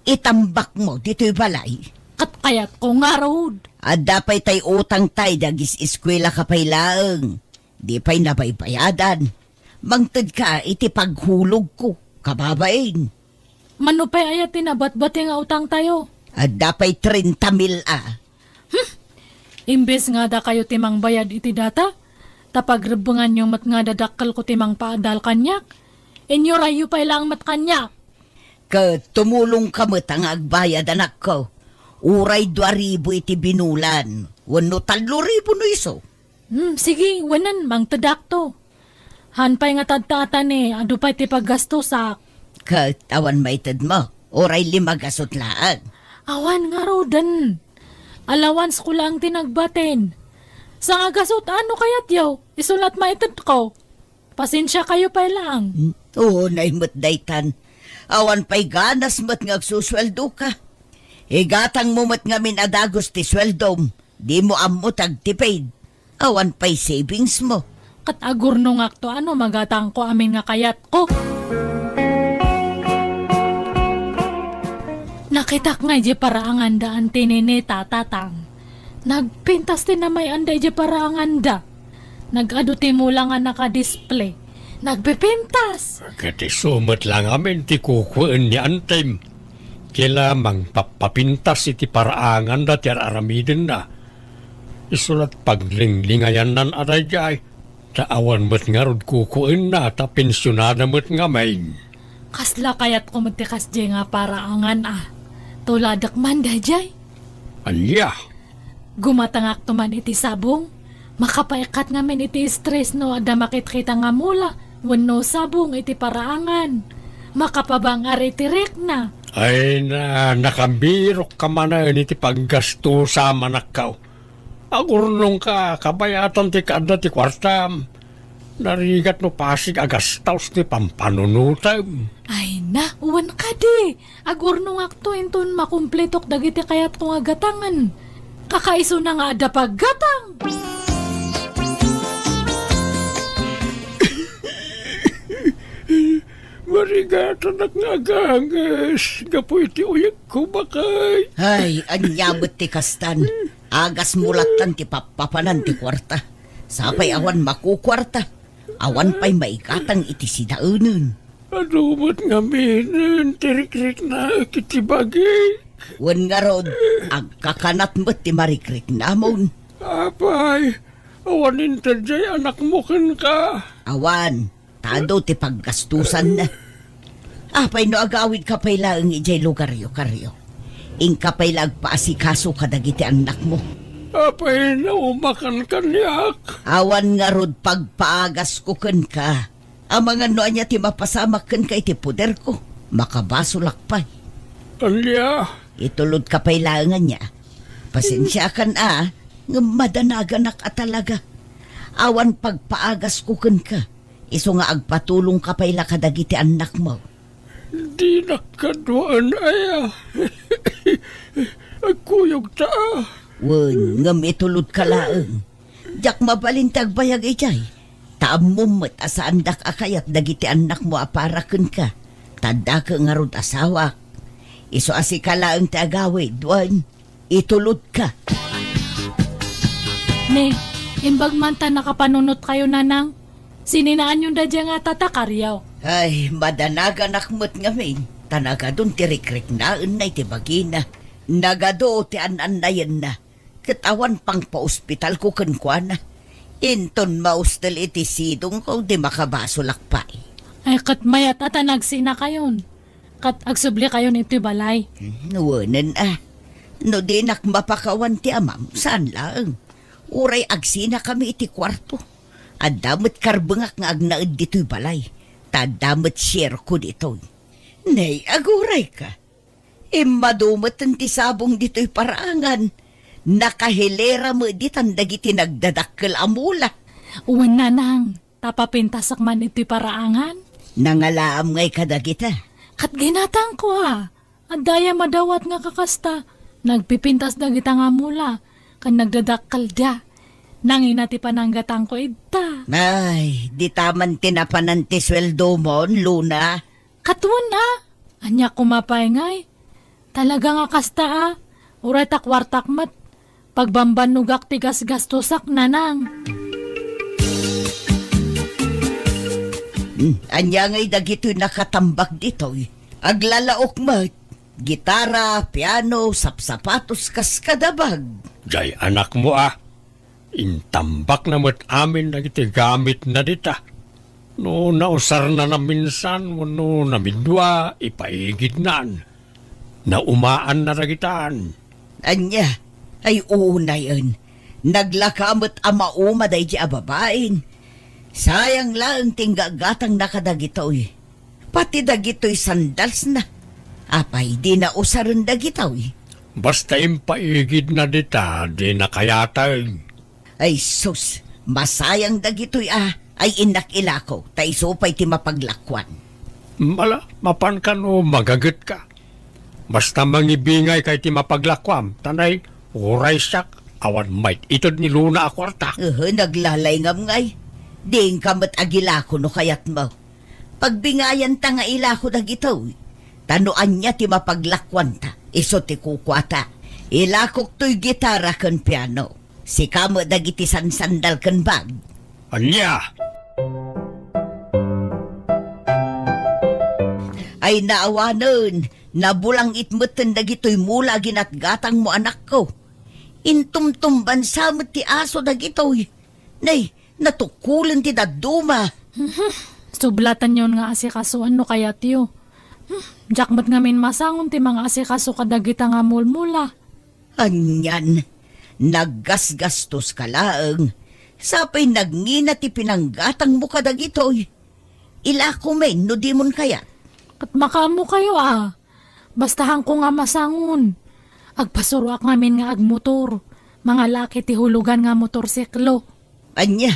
itambak mo dito'y balay. Kat kayat ko nga road. At dapay tay utang tay dagis eskwela ka pay laeng. Di pay nabaybayadan. Mangtad ka iti paghulog ko, kababain. Manupay ayat tinabat-bati nga utang tayo. At dapay 30,000 Imbes nga da kayo timang bayad iti data, tapagrebengan nyo mat nga dadakkel ko timang paadal kanyak. Inyo rayo pa ilang mat kanyak. Tumulong ka mo't ang agbayad anak ko. Uray 2,000 iti binulan. Wano 3,000 no iso. Sige, wanan, mang tadakto. Hanpay nga tadtatan adu pa'y ti paggasto sa... Awan maitad mo. Uray 5 gasot laan. Awan nga rodan. Allowance ko lang tinagbatin. Sa nga gasot, ano kayat yaw? Isulat maitad ko. Pasensya kayo pa lang. Oo, naimot daytan. Awan pa'y ganas mo't ngagsusweldo ka. Igatang mo mo't nga minadagos ti sweldom. Di mo amot agtipaid. Awan pa'y savings mo. Kat agurnong akto ano magatang ko amin nga kayat ko. Nakitak nga di paraangan daan tinini tatatang. Nagpintas din na may anday di paraangan da. Nag-aduti mo lang nga naka-display. Nagpipintas. Kati sumot lang amin ti kukuan ni Antem. Kilamang papapintas iti paraangan da ti aramidin na. Isulat paglinglingayan nan aray jay. Taawan mo't nga rod kukuan na ta pensyonada mo't nga main. Kasla kayat kumutikas di nga paraangan Tuladak man da jay. Anya, Gumatangak tuman iti sabong. Makapaikat ngamin iti stress no ada makit kita nga mula. Wano sabong iti paraangan. Makapabangar iti rek na. ay nakambirok ka man na iti paggasto sa manakaw. Agurnong ka, kabayatan ti kada ti kwartam. Narigat no pasig agastaws ti pampanunutam. Ay na, uwan ka di. Agurnong akto inton makumpletok dagiti kayat kong agatangan. Kakaiso na nga ada paggatang. Marigatan at nga agangas. Gapoy ti uyag ko bakay. Ay, anyabot ti kastan. Agas mulatan ti papapanan ti kwarta. Sapay awan makukwarta. Awan pa'y maikatang iti sidaunan. Adumot nga minan, tirik-rik na kiti bagay. Wan nga rod, agkakanat mo't ti marikrik namon. Apay, awanin tadyay anak mo kan ka. Awan, tado ti paggastusan na. Apay no agawid ka pa'y laang ijay lugaryo-karyo. Ingka pa'y lagpaasikaso kadagiti anak mo. Apay, naumakan kanyak. Awan nga rod pagpaagas ko kan ka. Ang mga noa niya ti mapasamak kan ka iti puder ko. Makabasulak pa. Alya, Itulod ka pa'y laangan niya. Pasensya kan nga madanaganak talaga. Awan pagpaagas ko kan ka. Iso nga agpatulong ka pa'y lakadagiti anak mo. di nakaduan aya. Agkuyog taa. Wen, ngam itulod ka laang. Jak mabalintag bayag ijay. Taamumot asaan dak akayat dagiti anak mo aparaken ka. Tanda ka nga rod asawak. Iso asi ka laang tagawid, wan. Itulod ka. Ne, imbag man ta nakapanunot kayo nanang. Sininaan yung dadya nga tatakaryaw. Ay, madanagan akmot ngamin. Tanaga dun tirik-rik na unay ti bagina. Nagado ti anan na yan na. Katawan pang pa-ospital ko kankwana. Inton maustal iti sidong ko di makabasulak pa. Ay kat mayat at nagsina kayon. Kat agsubli kayon iti balay. Nuwanan No di nak mapakawan ti amam, saan lang? Uray agsina kami iti kwarto. Adamot karbengak nga agnaed dito'y balay. Tadamot share ko dito'y. Nay, aguray ka. Madumot ang tisabong dito'y paraangan. Nakahilera mo ditan dagiti nagdadakkel amula. Uwan nanang, tapapintasak man iti paraangan. Nangalaam ngay kadagita. Kat ginatang ko Adaya madawat nga kakasta. Nagpipintas dagita nga mula. Kan nagdadakkal da. Nanginati pananggatang ko ita. Ay, di taman tinapanan ti sweldo mo, Luna. Katuan Anya kumapay ngay. Talaga nga kasta Uray takwartak mat. Pagbambanugak tigas gastosak nanang. Anya ngay dagito'y nakatambak dito'y. Aglalaok mat. Gitara, piano, sapsapatos kas kadabag. Jay anak mo Intambak na mo't amin na iti gamit na dita. No nausar na minsan, no namidwa, ipaigid naan. Naumaan na ragitaan. Anya, ay uunayan. Naglakamot ama umaday di ababain. Sayang lang tinggagatang nakadagitoy. Pati dagitoy sandals na. Apay di na usaran dagitoy. Basta impaigid na dita, di na kayatay. Ay sus, masayang dagitoy ay inakilako. Tay supay ti mapaglakwan. Mala, mapan ka no, magagat ka. Basta mangibingay kay ti mapaglakwam, tanay, uray sak, awan might itod ni Luna a kwarta. Naglalay ngam ngay. Ding kamat agilako no kayat mo. Pagbingayan ta nga ilako dagito. Tanuan niya ti mapaglakwan ta. Iso ti kukwata. Ilakok to'y gitara kan piano. Si kamo dagiti sansandal kan bag. Anya! Ay naawanon, nabulang itmutan dagito'y mula ginatgatang mo anak ko. Intumtumban samot ti aso dagito'y. Nay, natukulan ti daduma. Sublatan yon nga asikasuan no kaya tiyo. Jakmat ngamin masangon ti mga asikaso kadagita nga mulmula. Anyan, naggasgastos ka laeng. Sapay nagngina ti pinanggatang mo kadagito'y. Ilako men, no di mon kaya. Kat makamo kayo Bastahan ko nga masangon. Agpasuruak ngamin nga agmotor. Mga laki ti hulugan nga motorsiklo. Anya,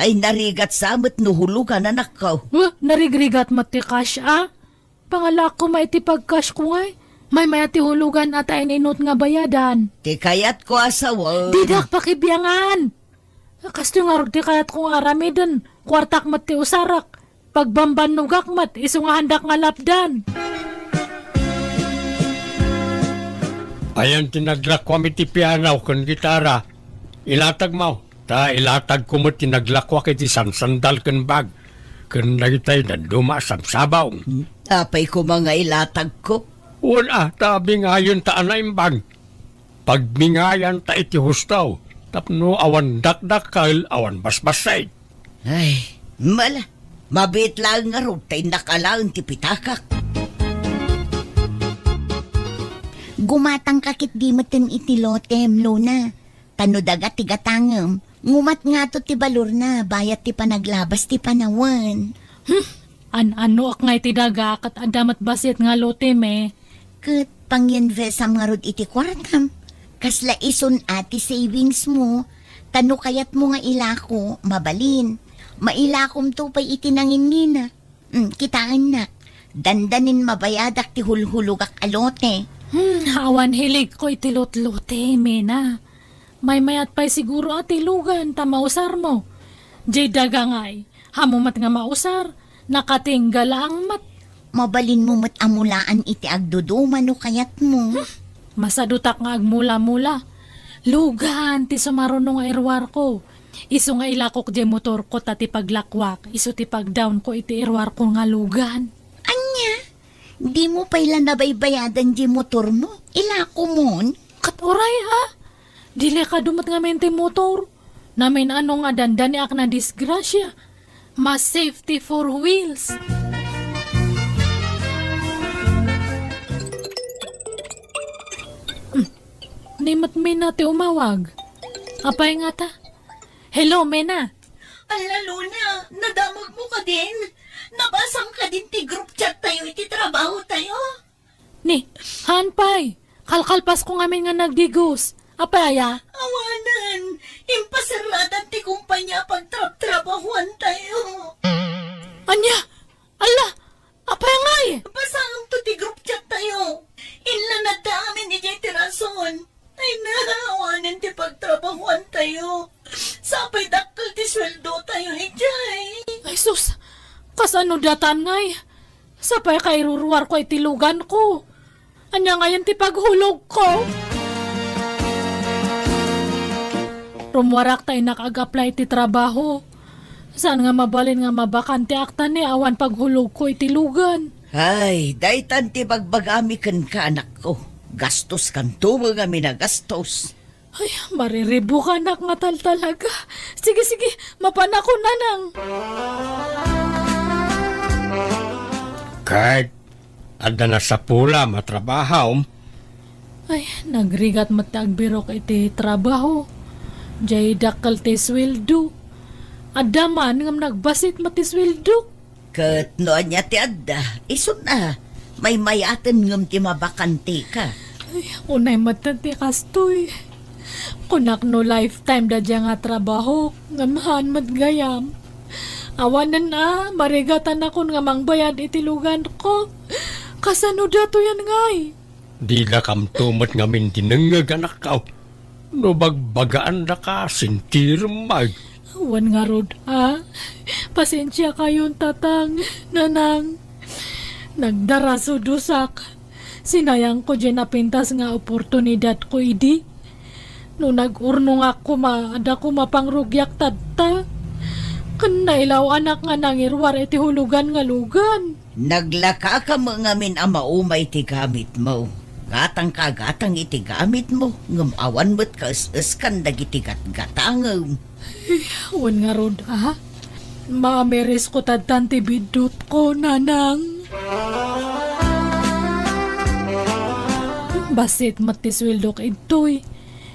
ay narigat samot no hulugan anak ko. Narigrigat mati cash Pangalak ko maiti pag-cash ko ngay. May mayati hulugan at ay inot nga bayadan. Ti kayat ko asawa. Didak pakibiyangan. Kasto nga ti kayat ko nga ramidan. Kwartak mati usarak. Pagbamban nugak mat, iso nga handak nga lapdan. Ayan tinaglakwam iti pianaw kan gitara. Ilatag mo. Ta ilatag ko mo tinaglakwa kiti sansandal kan bag. Kan nagitay na duma sabsabaw. Tapay ko mga ilatag ko. Una, tabi ngayon ta anaimbag. Pagbingayan ta iti hustaw. Tapno awan dakdakal, awan basbasay. Ay, mala. Mabit lang nga ro, tay nakalaan ti pitakak. Gumatang kakit di matin iti lotem, Luna. Tanudaga ti gatangem. Ngumat nga to ti balur na, bayat ti panaglabas ti panawan. Ano ak nga iti daga kat adamat basit nga lotem Kat pangyenvesam nga rod iti kwartam. Kasla ison ati savings mo. Tano kayat mo nga ilako, mabalin. Mailakom to pa'y itinangin kitaan na. Dandanin mabayadak ti hulhulugak alote. Awan hilig ko iti lot-lote, na. May mayat pa'y siguro at ilugan, tamausar mo. Jay daga nga'y, hamumat nga mausar, nakatinggala ang mat. Mabalin mo mat amulaan iti agduduma no kayat mo. Masadutak nga agmula-mula. Lugan, ti sumarunong nga irwar ko. Iso nga ilakok di motor ko tati paglakwak. Iso ti pagdown ko iti irwar ko nga lugan. Anya, di mo pa'y nabaybayadan di motor mo. Ilako mon. Kat oray Dili ka dumat nga mente motor. Namin ano nga dandani ak na disgrasya. Mas safety for wheels. Nimat Mena ti umawag. Apay nga ta? Hello, Mena. Ala, Luna, nadamag mo ka din. Nabasang ka din ti group chat tayo, iti trabaho tayo. Ni, hanpay. Kalkalpas ko ngamin nga nagdigos. Apay Awanan, impasarladan ti kumpanya pagtrap-trabahuan tayo. Anya? Ala, apay ngay. Basang to ti group chat tayo. Inla na damin ni Jay Tirason. Ay awanan ti pagtrabahuan tayo. Sapay dakkel ti sweldo tayo ni Jay. Ay sus, kasano datan ngay? Sapay kay ruruar ko itilugan ko. Anya ngayon ti paghulog ko. Rumwarak tayo nakag-apply ti trabaho. Saan nga mabalin nga mabakante akta ni awan paghulog ko itilugan. Ay, daytan ti bagbagami kan ka anak ko. Gastos kan tumo nga minagastos. Ay, mariribo ka nak nga talaga. Sige, mapanako na nang. Kahit ada na sa pula matrabahaw, Ay, nagrigat matagbiro kay ti trabaho. Jay dakal ti sweldo. Adaman ngam nagbasit mati sweldo. Kat noan niya ti adda, isun na. May mayaten ngam ti mabakante ka. Ay, unay matati kastoy. Kunak no lifetime da dya nga trabaho. Ngamahan matgayam. Awanan na, marigatan ako nga mangbayad itilugan ko. Kasano dato yan ngay? Di na kam tumat ngamin tinengag anak ka. No bagbagaan na ka, sintirmay. Awan nga rod, ha? Pasensya kayong tatang, nanang. Nagdaraso dusak. Sinayang ko dyan napintas nga oportunidad ko, idi. No nag-urnong ako ada ko mapangrugyak tadta. Kanailaw anak nga nangirwar iti hulugan nga lugan. Naglaka ka mo ngamin ang maumay ti gamit mo. Gatang iti gamit mo. Ngamawan mo't kaus-uskan dagiti gatgatangam. Awan nga rod, ha? Maameres ko tadtan ti bidot ko, nanang. Basit matiswildo ka ito'y.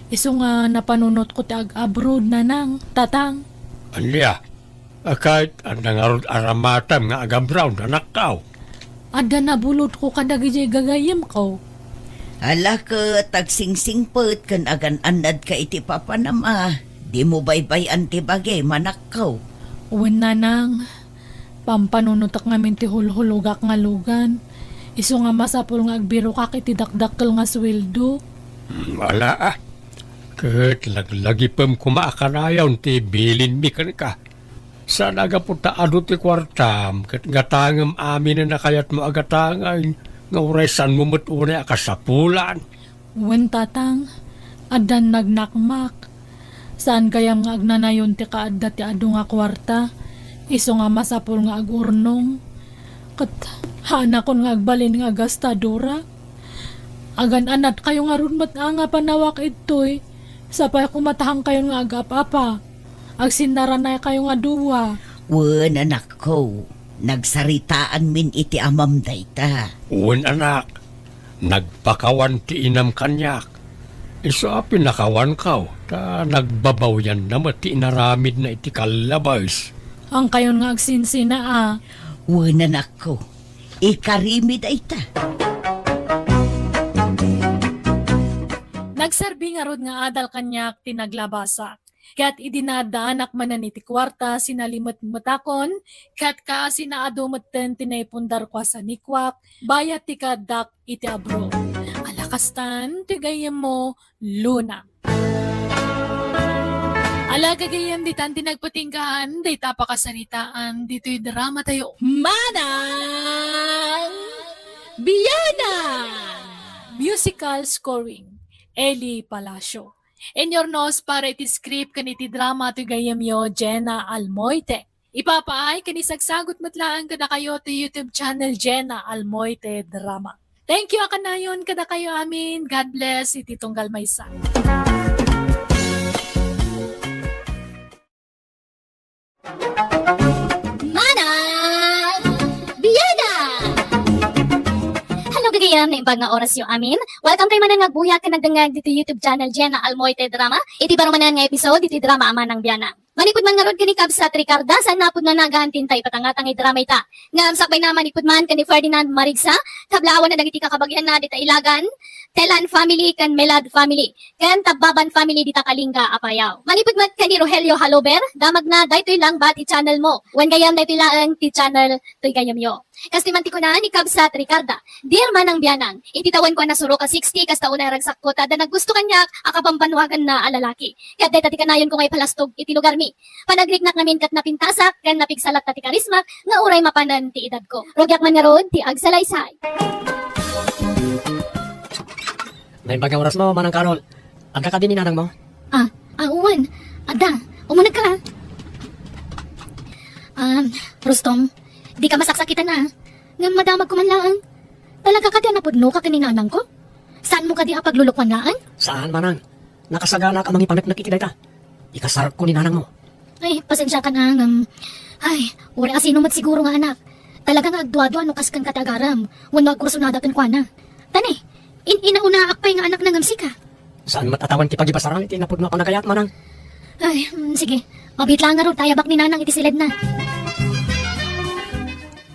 Iso nga napanunot ko ti ag-abroad, nanang, tatang. Anya, kahit ang nangarod aramatam nga agam-brown anak ka. Ada nabulot ko kadagi gagayam ko. Ala ka, tagsingsingpot kan agan anad ka iti papanama. Di mo baybay ti bagay manakaw. Uwan nanang, pampanunot ak ngamin ti hulhulugak nga lugan. Iso nga masapul nga agbiro ka iti dakdakkel nga sweldo. Wala ah. Kahit laglagi pam kumaakanayaw ti bilin mi kan ka. Sa nagapunta ado ti kwartam, kat gatangam amin na nakayat mo agatangay, nga uresan mo matune akasapulan. Uwan tatang, adan nagnakmak. Saan kayam nga agnanayon ti kaadda ti ado nga kwarta? Iso nga masapul nga agurnong. Kat hana kon nga agbalin nga gastadura. Agan anat kayo nga runmat nga panawak ito'y. Sapay kumatahang kayo nga agapapa. Agsindaran na kayo nga duwa. Wan anak ko, nagsaritaan min iti amam dayta. Uwan anak, nagpakawan ti inam kanyak. Iso pinakawan ka, ta nagbabaw yan naman ti inaramid na iti kalabas. Ang kayo nga agsinsina ah. Wan anak ko, ikarimid dayta. Nagserbi nga rod nga adal kanyak tinaglabasa. Kat idinadaanak manan iti kwarta sinalimot matakon, kat ka sinaado maten tinaypundar kwa sa nikwak, bayat ti kadak iti abro. Alakastan, tigayem mo, Luna. Alagagayem ditan tinagpatinggahan, day tapakasaritaan, dito'y drama tayo. Manang Biyana! Musical scoring. Eli Palacio. In your nose para iti script kaniti drama ti gayamyo Jenna Almoite. Ipapaay kanisagsagot matlaan kada kayo ti YouTube channel Jenna Almoite Drama. Thank you akanayon kada kayo amin. God bless iti tunggal maysa. Manang Biyana! Hello gagayam na imbag nga oras yung amin. Welcome tayo manan nga buya ka nagdangag dito YouTube channel Jenna Almoite Drama. Iti baro manan nga episode, iti drama aman ng Biyana. Manikod man nga rod kani Kabsat Ricarda, saan napod na nagahantintay patangatang drama ita. Nga sakbay na manikod man kani Ferdinand Marigsa, kablaawan na dagiti kakabagyan na dita Ilagan, Telan family kan Melad family, kan Tababan family dita Kalinga Apayaw. Manipod man kani Rogelio Halober, damag na daytoy lang ba ti channel mo. Wan gayam daytoy lang ti channel toy gayam yo. Kasi man ti ko na ni Kabsat Ricarda, dear manang Biyanang, ititawan ko na suro ka 60 kas taon na ragsak ko tada naggusto kanyak akabambanwagan na alalaki. Kaya dayta ti kanayon ko ngay palastog iti lugar mi. Panagriknak namin kat napintasak kan napigsalat ta ti karisma nga uray mapanan ti edad ko. Rogyak man nga ron ti agsalaysay. May bagang oras mo, Manang Carol. Ang kakadin ni nanang mo. Uwan. Ada, umunag ka. Rustom, di ka masaksakitan na. Nga madamag ko man lang. Talaga ka di napudno ka kaninanang ko? Saan mo ka di paglulukwan laan? Saan, Manang? Nakasagana ka mangipanak nakikita. Ikasarap ko ni nanang mo. Ay, pasensya ka na. Wala kasi numat siguro nga anak. Talaga nga agdwa-dwa no kaskan katagaram. Wan magkursunada kan kwa na. Tani, inauna akpay nga anak ng amsika. Saan matatawan ti pagibasarang iti napod mo panagayat, Manang? Ay, sige. Mabit lang nga ron, tayabak ni nanang iti silid na.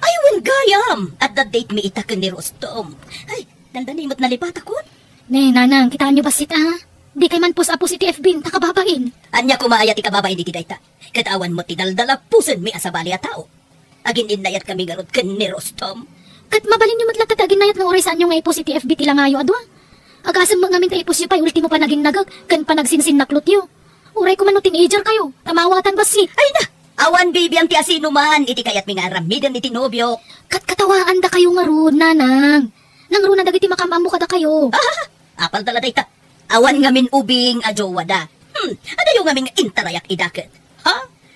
Ay, wan gayam! At the date mi itakan ni Rostom. Ay, dandanimot na lipat ako. Ne, nanang, kitaan niyo ba sita ha? Di kay man pus-apos iti FB, nakababain. Anya kumaaya ti kababae di ti dayta. Katawan mo ti daldala pusen mi asabali a tao. Agin inayat kami garot ken ni Rostom. Kat mabalin nyo matlatat agin nayat nga oray saan nyo nga ipos iti FB tila ngayo adwa. Agasam mga ngamin ta ipos yun pa'y ultimo pa naging nagag, kan pa nagsinsin naklot yun. Uray ko man no teenager kayo, tamawatan basi. Ay na! Awan baby ang ti asino man, iti kayat mi nga ramidan iti nobyo. Kat katawaan da kayo nga ron, nanang. Nang ron na dagiti makamamo kada kayo. Apal tala dayta. Awan ngamin ubing a jowa da. Adayo ngamin nga intarayak idaket. Ha?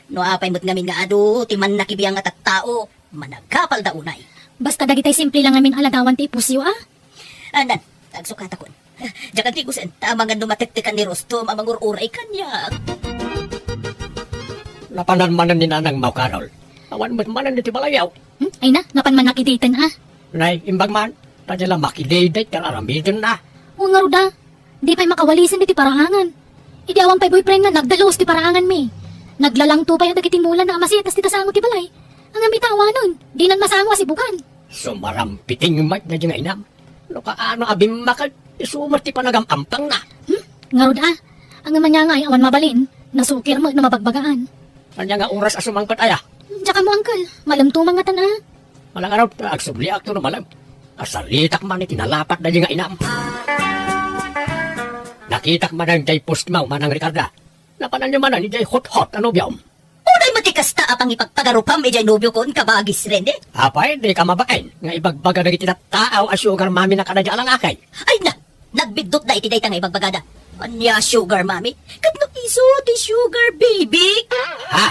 No apay mo't ngamin nga ado, ti man nakibiyang nga tattao, managkapal da unay. Basta dagitay simple lang amin alagawan ti ipos yun, Anan, tagsukat akon. Diyakan ti kusen, tama nga numatektekan ni Rostom, amang uray kanya. Napananmanan ni Nanang Mau Karol. Awan mo't manan iti balayaw. Ay na, napan man nakititan Nay, imbag man, tadya lang makiday-day, taramidin na. O nga ruda, di pa'y makawalisin iti parangan. Idi awang pa'y boyfriend nga nagdalos ti parangan mi. Naglalang to pa yung dagiti mula na amasitas ti tasango ti balay. Ang ambitawa nun, di nan masango asibukan. Sumarampiting mat na dyan nga inam. No kaano abim makal, isumat ti panagampampang na. Nga ruda, ang amanya nga ay awan mabalin, nasukir mo na mabagbagaan. Kanya nga oras asumangkot aya. Tsaka mo uncle, malam to mga tana. Malang araw, agsubli akto no malam. Asalitak man iti nalapat na dyan nga inam. Nakitak man ang jay post mau manang Ricarda. Napanan niyo man ang jay hot-hot ano biyom. Unay matikas ta apang ipagpagarupam ijay nobyo kon kabagis rin eh. Apay, di ka mabakain. Nga ibagbaga na iti taaw a sugar mami na kanadya lang akay. Ay na, nagbidot na iti dayta nga ibagbagada. Anya sugar mami, kat no iso ti sugar baby. Ha?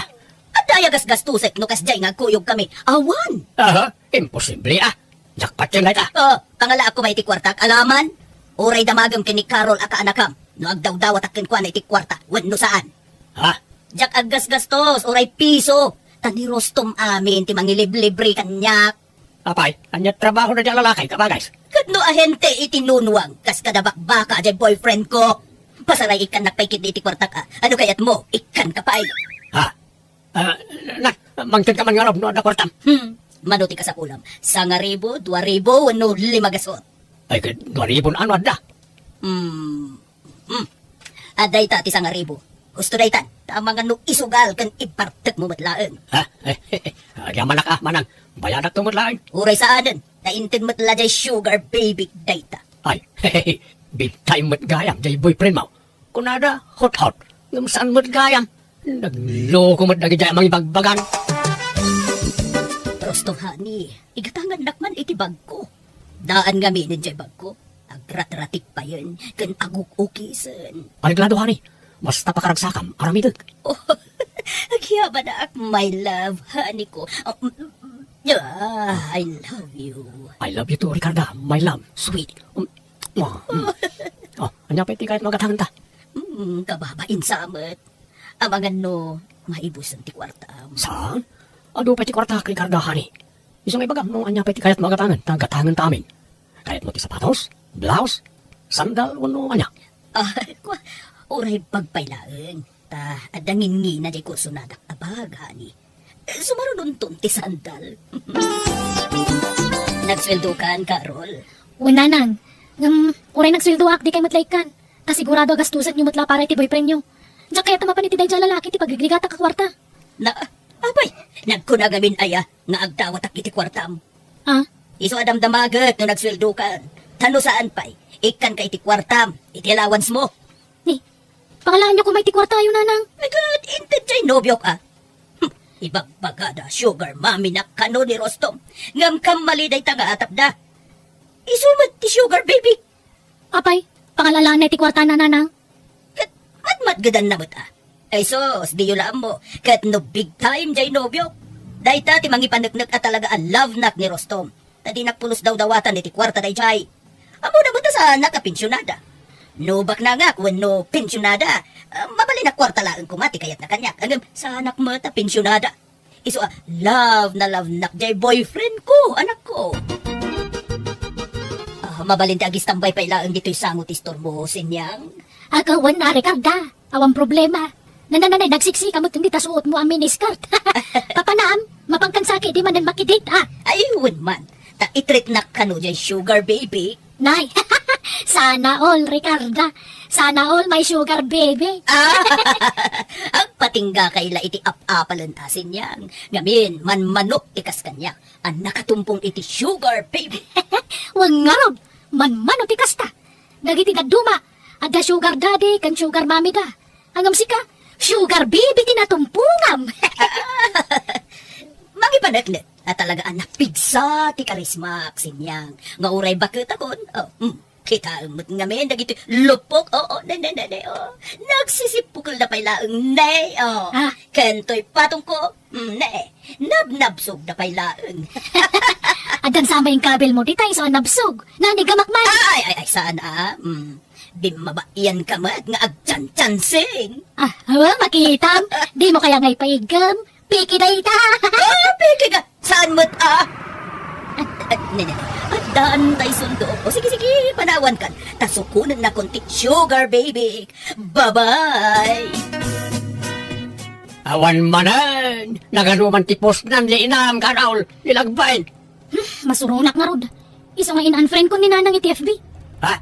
At daya gasgastusek no kasjay nga kuyog kami. Awan. Aha, imposible ah. Jakpat yan na Pangala ako may iti kwartak alaman. Uray damagam kini Carol aka anakam. No agdaw-dawat akin kwa na iti kwarta. Wenno saan? Ha? Jak aggas-gastos, uray piso. Tani Rostom amin, ti mangiliblibre kanyak. Apay, anya trabaho na dyan lalakay kabagay. Kadno ahente itinunuwang, kas kadabak-baka dyan boyfriend ko. Pasaray ikan nakpaikit iti kwartak ka. Ano kayat mo? Ikan kapay. Ha? Mangtid ka man nga rob, no, na kwartam. Manuti ka sa kulam. 1,000, 2,000, wano 5 gasot. Ay, 2,000 ano da? Aday ta ti 1,000. Gusto daytan, tama nga no isugal kan ipartek mo matlaan. Ha? Yaman na ka, manang. Bayadak tumutlain. Uray sa aden, naintin matla jay sugar baby dayta. Ay, big time mat gayam, jay boyfriend mo. Kunada, hot-hot. Ngam saan mat gayam? Nagloko mat nagi jay mga ibagbagan. Rostom hani, igatangan nakman iti bag ko. Daan nga minin jay bag ko. Agrat-ratik pa yun, kan aguk-ukisan. Paniglado hari, basta pakaragsakam, aramidag. Oh, agyaba na ak, my love, honey ko. I love you. I love you too, Ricarda, my love, sweet. Anya pa iti kahit magatangan ta. Kababain samet. Amangan no, maibusan ti kwarta. Saan? Ado pa iti kwarta, Ricarda, hari. Isang ibagam, nung anya pa iti kahit magatangan, tagatangan ta amin. Kahit mo ti sapatos, blouse, sandal, wano anya. Uray pagpailaan. Ta, adangin ngi na di kurso na daktabag, honey. Sumarunong ti sandal. Nagsweldo kan, Carol. Wala nang, uray nagsweldo ak, di kay matlaikan. Kasigurado gastusan nyo matla para iti boyfriend nyo. Diyan kaya tamapan iti dahil lalaki, ti pagrigata ka kwarta. Abay, nagkunagamin aya, nga agdawat ak iti kwartam. Ha? Iso adam damagat no nagsweldo kan. Tano saan pa'y, ikan ka iti kwartam, iti allowance mo. Ni, pangalaan nyo kung may ti kwarta yun, nanang. My God, inted jay nobyo ka. Ibagbagada, sugar mami na kano ni Rostom. Ngam kam maliday tanga atap da. Isumat ti sugar baby. Apay, pangalalaan na ti kwarta na, nanang. Kat matmatgadan na ba Ay sos, di yun lang mo. Kat no big time jay nobyo. Day ta ti mangipanagnak at talaga ang love nak ni Rostom. Tadi nakpulos daw dawatan iti kwarta day jay. Amo na ba ta sa nakapensyonada? No bak na nga kung no pensyonada. Mabali na kwarta lang kumati kayat na kanyak. Hanggang sa anak mo ta pensyonada. Iso love nak jay boyfriend ko, anak ko. Mabalin ti agis tambay pa ilaan dito'y sangot istorbo, sinyang. Agawan na, Ricarda. Awang problema. Nananay, nagsiksika mo hindi tasuot mo ang miniskirt. Papanaam, mapangkansaki di man ang makidate, ha? Ayun man, ta itrit na kano jay sugar baby. Nay, Sana all, Ricarda. Sana all my sugar baby. Ang patingga kayla iti ap-apalantasin niyang. Ngamin, manmanok ikas kanya. Ang nakatumpong iti sugar baby. Wag nga rob, man ti kasta. Dagiti daduma, ada sugar daddy kan sugar mommy da. Angam sika, sugar baby tinatumpungam. Mangipanagnet at talaga ang napigsa ti karisma sinyang. Nga uray bakit akon. Kita umot ngamin, dagiti lupok. Ne. Nagsisipukol na pailaang ne. Ah. Kento'y patong ko. Ne. Nabnabsog na pailaang. Adan sama yung kabel mo, di tayo sa nabsog. Nanigamakman. Ay, sana. Di mabaiyan ka mat nga agtsan-tsansing. Makitam. Di mo kaya ngay paigam. Piki na ita. Peke ka. Saan mo't Ne. At daan tayo sundo. O sige, panawan kan. Tasukunan na konti sugar baby. Bye-bye. Awan manan! Naganuman tipos nan liinam ka, Raul. Nilagbain. Masurunak nga rod. Isa nga in-unfriend ko ni nanang iti FB. Ha?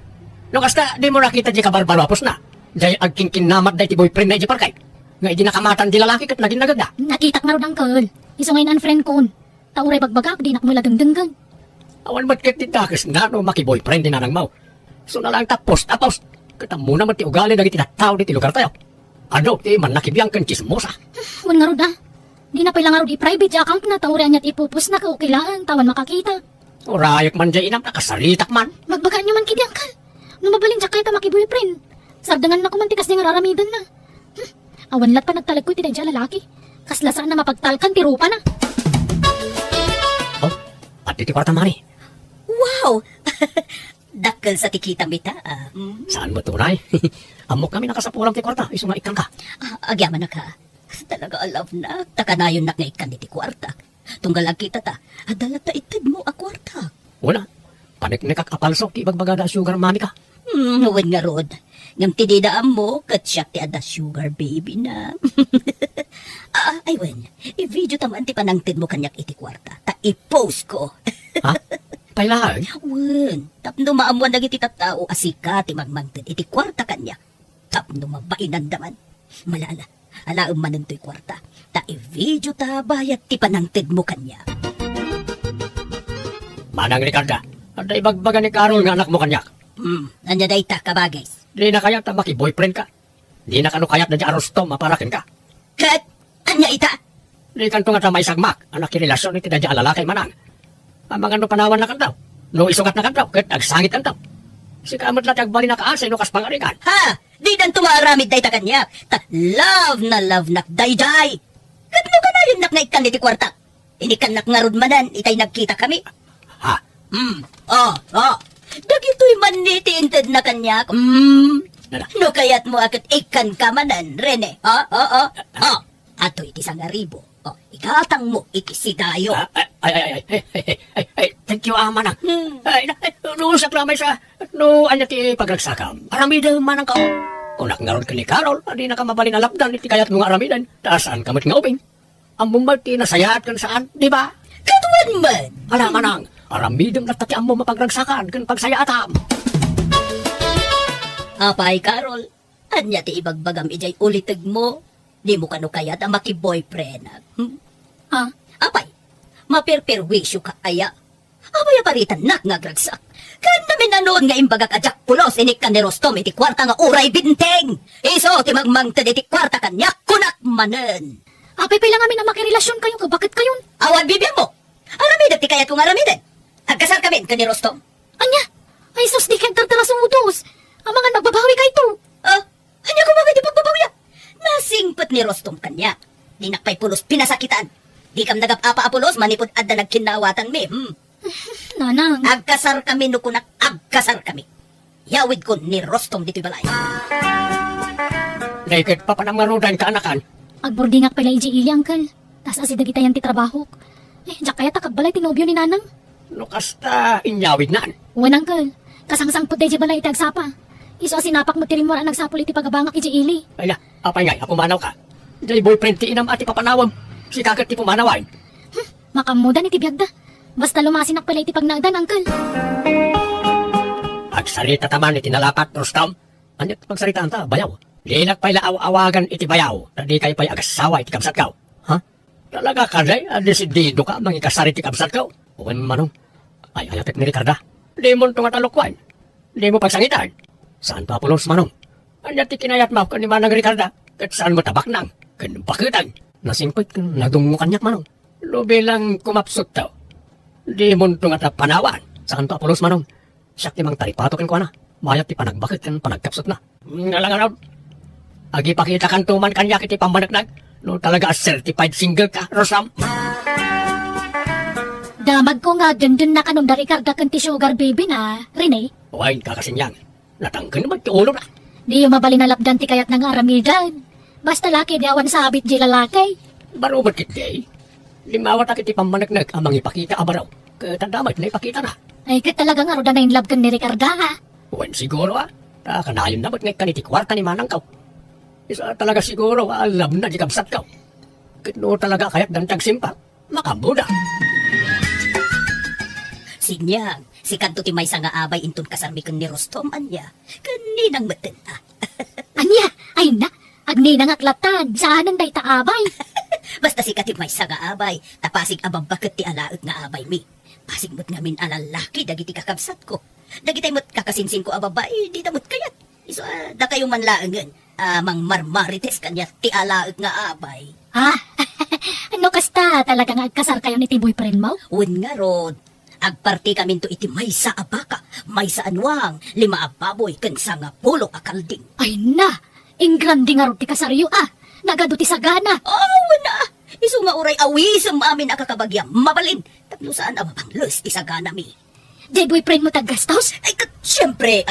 No kasta, di mo nakita di kabarbalapos na. Dahil agking kinamat dahi ti boyfriend na di parkay. Nga di nakamatan di lalaki kat naging naganda. Nakita nga rod ang kal. Isa nga in-unfriend ko. Tauray bagbagak, di nakmula dengdenggan. Awan mat kat di takas nga no maki-boyfriend di nanang mau. So na lang tapos. Katamu naman ti ugali dagi ti tao di ti lugar tayo. Ano ti man nakibiyang kan chismosa. Wan nga rod Di na pala nga rod i-private account na tauray niya't ipupus na kaukilaan. Tawan makakita. Orayak man di inam nakasaritak man. Magbagaan nyo man kidiyang kal. Numabalin siya kaya ta maki-boyfriend. Sardangan na kumantikas niya nga raramidan na. Awan lat pa nagtalag ko iti dahil lalaki. Kaslasaan na mapagtalkan ti rupa na. Oh, at iti kwarta mani. Wow! Dakkel sa tikita mita. Saan mo tunay? Amok kami nakasapulang ti kwarta. Iso nga ikan ka. Agyaman na ka. Talaga alaw na. Takanayon na nga ikan iti kwarta. Tunggalag kita ta. Adalat ta itid mo a kwarta. Wala. Panik-nikak apalso ti bagbagada sugar mami ka. Huwag nga rod. Ngam tididaan mo, kat siya ti ada sugar baby na. Ay wen, i-video taman ti panangtid mo kanyak iti kwarta. Ta i-post ko. Ha? Pailaan? Wen, tapno maamuan na iti tattao asika ti magmangtid iti kwarta kanya. Tapno mabainan daman. Malala, alaam manan to'y kwarta. Ta i-video ta bayat ti panangtid mo kanya. Manang Ricarda, at ibagbaga ni Carol nga anak mo kanyak. Anya day ta kabagay. Di na kayat na maki-boyfriend ka. Di na kano kayat na di arostom maparakin ka. Kat, anya ita? Di kanto nga may sagmak, anak kirelasyon iti na di alalakay manang. Ang mga no panawan na kantaw, no isugat na kantaw, kat agsangit kantaw. Si kamot na tagbali na kaasay no kaspangarikan. Ha! Di dan tumaramid day ta kanya. Ta love na day. Kat no ka na yun nak na ikan iti kwarta. Inikan nak nga rod manan, itay nagkita kami. Ha? Dagito'y maniti inted na kanya. Nada. No kayat mo akit ikan ka manan, Rene. Ato iti sangaribo. Ikatang mo iti sidayo. Ay, thank you, manang. No, sa klamay sa, no, anya ti pagragsakam. Aramidan manang ka. Kung nakangarod ka ni Carol, di na ka mabalin alapdan, iti kayat mo nga aramidan. Taasaan ka mo't nga uping. Ang bumalti na sayaat kan saan, di ba? Katuan man. Ala, manang, aramidan na tatiang mo mapagragsakan kan pagsayaatam. Apay, Carol. Anya ti ibagbagam ijay ulitig mo. Di mo kano kayat ang maki-boyfriend. Ha? Apay, mapirpirwisyo ka aya. Apay aparitan nak nga gragsak. Kan namin nanoon nga imbagak ajak pulos inik ka ni Rostom iti kwarta nga uray binteng. Iso ti magmangtad iti kwarta kanya kunak manen. Apay pala nga na makirelasyon kayo, bakit kayon? Awan bibiyang mo. Aramidan ti kayat kong aramidan. Agkasal kami ka ni Rostom. Anya? Ay sus, di kang tartaras utos. Ang mga nagbabawi ka ito. Anya ko mga di pagbabawiya. Nasingpet ni Rostom kanya. Di nakpay pulos pinasakitan. Di kam nagap-apa pulos manipod adda nagkinawatan mi. Nanang. Agkasar kami no kunak agkasar kami. Yawid ko ni Rostom dito'y balay. Naikit pa panamarudan ka anakan. Agbordingak pala iji ilyang kal. Tas asida kita yan ti trabaho. Diyak kaya takagbalay tinobyo ni nanang. No kasta inyawid nan. Wanang kal. Kasangsang puday di balay itagsapa. Iso sinapak mo tirin mo na nagsapul iti pagabangak iji ili. Ay na, apay ngay, apumanaw ka. Dahil boyfriend ti inam at ipapanawam. Si kagat ti pumanawain. Makamudan iti biyagda. Basta lumasinak pala iti pagnagdan, angkal. Agsarita taman iti nalapat, Rostam. Anyat pagsaritaan ta, bayaw. Linak pa'y laaw-awagan iti bayaw, na di kayo pa'y agasawa iti kabsat kaw. Ha? Talaga ka, day? Desidido ka, mangikasari iti kabsat kaw. Uwan manong, ay ayatek ni Ricarda. Di mo itong atalokwan. Di mo pagsangitan. Saan pa pulos manong? Anyat ti kinayat mo kan ni Manang Ricarda. Kat saan mo tabak nang? Kan bakitan. Nasingpit kan nadungo kanyak manong. Lubi lang kumapsot daw. Di mo itong atapanawan. Saan pa pulos manong? Siyak ti mang taripatokin ko na. Mayat ti panagbakit kan panagkapsot na. Ngalangan agi pakita kan tuman kanyak iti pambanagdag. No talaga certified single ka, Rosam. Damag ko nga dundun na kanong dari karda kan ti sugar baby na, Rene. Uwain ka kasinyang. Natangkan naman ti ulo na. Di yung mabali na lapdan ti kayat ng aramidan. Basta laki di awan sa habit di lalaki. Baro bakit day? Limawat akit iti pambanagdag amang ipakita abaraw. Katadamat na ipakita na. Ay kat talaga nga roda na yung lab kan ni Ricarda ha. Uwan siguro kanayon na ba't ngay kaniti kwarta ni Manang kaw. Isa talaga siguro alam na di kabsat kaw. Kano talaga kaya't dantag simpa. Makabuda. Sinyang, si kanto ti may nga abay intun kasarmikan ni Rostom, anya. Kaninang matin Anya, ay na, agni nang aklatan, saan ang day taabay? Basta si kati may nga abay, tapasig abang bakit ti alaot nga abay mi. Pasig mo't ngamin alalaki, dagiti kakabsat ko. Dagitay mo't kakasinsing ko ababay, di damot kayat. Iso, da kayong manlaangan, mang marmarites kanya ti alaot nga abay. Ha? Ano kasta, talagang agkasar kayo ni ti boyfriend mo? Un nga rod, agparti kami to iti may sa abaka, may sa anwang, 5 ababoy, kansa nga 10 akalding. Ay na, ingrandi nga ro ti kasaryo nagado ti sagana. Oh, na! Iso nga uray awisam amin akakabagyang mabalin. Tapno saan ababang lus isagana mi. Di boyfriend mo taggastos? Ay, siyempre,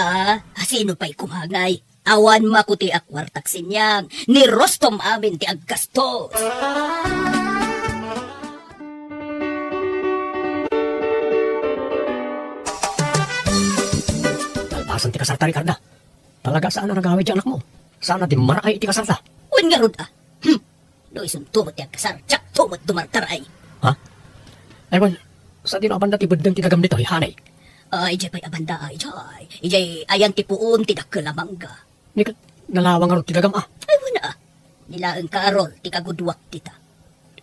sino pa'y kumangay? Awan makuti akwartak sinyang, ni Rostom amin ti aggastos. Talpasan ti kasarta, Ricarda. Talaga saan na nagawid yung anak mo? Saan na di marakay iti kasarta? Uwan nga rod No isun tumot ti agkasar, tsak tumot dumartaray. Ha? Ewan, sa di na abanda ti bedeng ti gagam dito, hanay. Ay, jay pa'y abanda, ay, jay. Ijay, ayan ti puon, ti dakkelamangga. Nikat, nalawang nga ro ti gagam Ay, wala. Nilaang karol, ti kagudwak tita.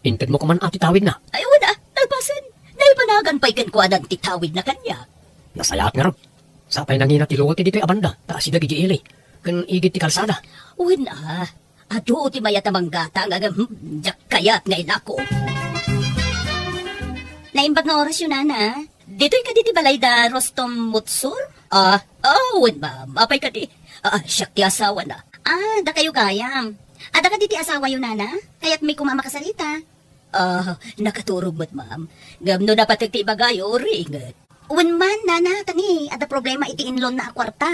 Inted mo kuman ati tawid na. Ay, wala. Talpasan. Naipanagan pa'y kankwanan ti tawid na kanya. Nasayat nga ro. Sapay nangina ti luwag ti dito'y abanda. Taas si dagi ili. Kan igit ti kalsada. Wala. Ado ti mayat amang gata nga jak kayat nga inako. Naimbag nga oras yun, Nana. Dito'y ka diti balay da Rostom Mutsur? Wen ma'am. Apay ka di. Siyak ti asawa na. Da kayo gayam. Ada ka diti asawa yun, Nana? Kaya't may kumamakasalita. Nakaturog mo't, ma'am. Gamno dapat ti bagayo, ringet. Uwan man, Nana, tani. Ada problema iti inlon na akwarta.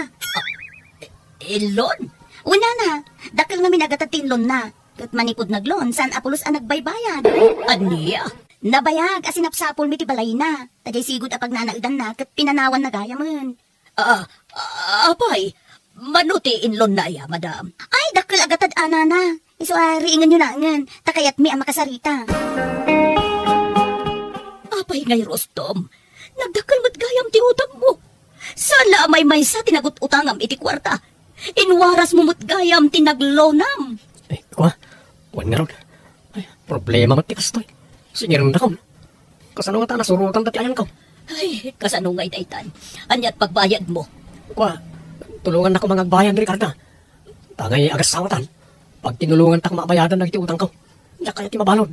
Ilon? Una na, dakil nga minagatatin lon na. Kat manikod naglon, saan apulos ang nagbaybayan. Aniya? Nabayag, asinapsapol mi ti balay na. Tajay sigod apag nanaudan na, kat pinanawan na gaya man. Apay. Manuti inlon na ya, madam. Ay, dakil agatad ana na. Iso riingan nyo na ngan, takayat mi ang makasarita. Apay ngay, Rostom. Nagdakal mo't gayam ti utang mo. Sala may sa tinagot utangam iti kwarta. Inwaras mo mo't gayam tinaglonam. Eh, kwa? Wan nga ron. Ay, problema mo ti kastoy. Singiram na kaw. Kasano nga ta nasurutan dati ayan kaw. Ay, kasano ngay daytan. Anyat pagbayad mo. Kwa, tulungan na ko mga bayan, Ricarda. Tangay agas sawatan. Pag tinulungan tak mabayadan na iti utang kaw. Diyak kaya ti mabalod.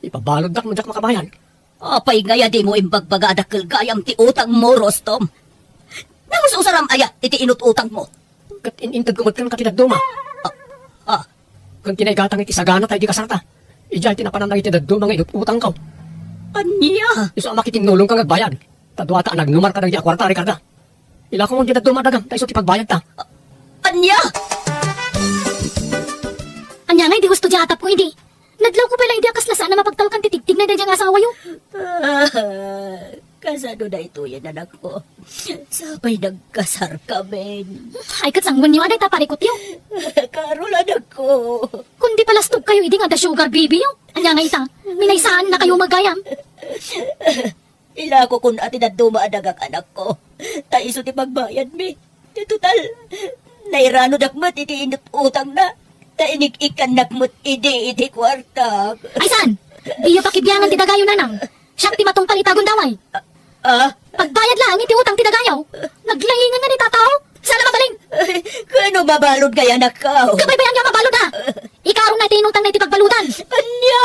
Ipabalod dak mo diyak makabayan. Apay ngaya di mo imbagbagadakil gayam ti utang mo, Rostom. Namususaram aya iti inut utang mo. Kat inintag kumot kan katidad duma. Kung tinaygatang iti sagana tayo di kasarta. Ijay tinapanan na iti daddo mga inut utang kaw. Anya? Iso makitinulong kang agbayad. Tadwata nagnumar ka ng di akwarta, Ricarda. Ila ko mong di daddo madagang. Tayo ti pagbayad ta. Anya? Anya nga, di gusto di atap ko, hindi. Naglaw ko pala hindi akaslasaan na mapagtalkan titigtig na dyan asawa yung. Kasano na ito yan, anak ko? Sabay nagkasar kami. Ay, katsangwan niyo, aday taparikot yung. Karol, anak ko. Kundi palastog kayo, hindi nga da sugar baby yung. Anya nga ita, minaysaan na kayo magayam. Ila ko kung ati na dumaadag ang anak ko. Ta iso ti pagbayad mi. Ti total, nairano dakmat iti inut utang na. Ta inik-ikan nakmut iti kwarta. Ay san? Di yung pakibiyangan ti dagayo nanang. Siya ti matungkal itagon daway. Ah, Pagbayad lang iti utang ti dagayaw. Naglahingan na ni tataw. Sana mabaling. kano mabalod kaya nakaw? Kabaybayan niya mabalod ha. Ikarong na tinutang na iti pagbaludan. Anya!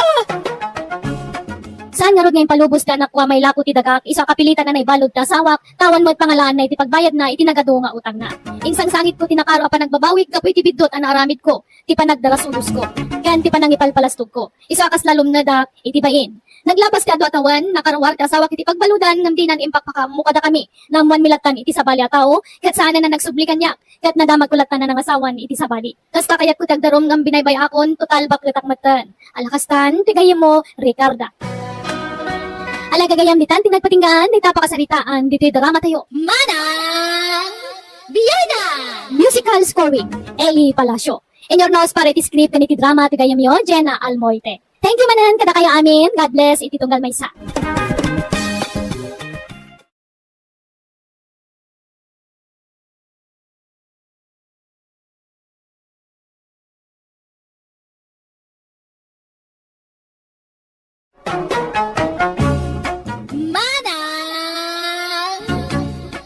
Saan nga rod ngayon palubos ka nakwa may lako ti dagak, isa kapilitan na naibalod ta sawak, tawan mo at pangalaan na iti pagbayad na iti nagado nga utang na. Insang sangit ko tinakaro pa nagbabawik, kapoy ti bidot ang aramid ko, ti panagdarasulos ko, kan ti panangipalpalastog ko. Isa kas lalom na da, iti bayin. Naglabas ka do atawan, nakarawar ka sawak iti pagbaludan, ngam di nan impak pakamukada kami, namuan milatan iti sabali a tao, kat saan na nagsublikan yak, kat nadamag kulatan na ng asawan iti sabali. Kas kakayat ko tagdarom ngam binaybay akon, total bakletak matan. Alakastan, tigayem mo, Ricarda. Alagagayam nitan, tinagpatinggaan, di tapakasaritaan, dito'y drama tayo. Manang Biyada! Musical scoring, Eli Palacio. In your nose, para iti script kaniti drama, tigayam yo, Jenna Almoite. Thank you manan, kada kaya amin. God bless, iti tunggal maysa. Manang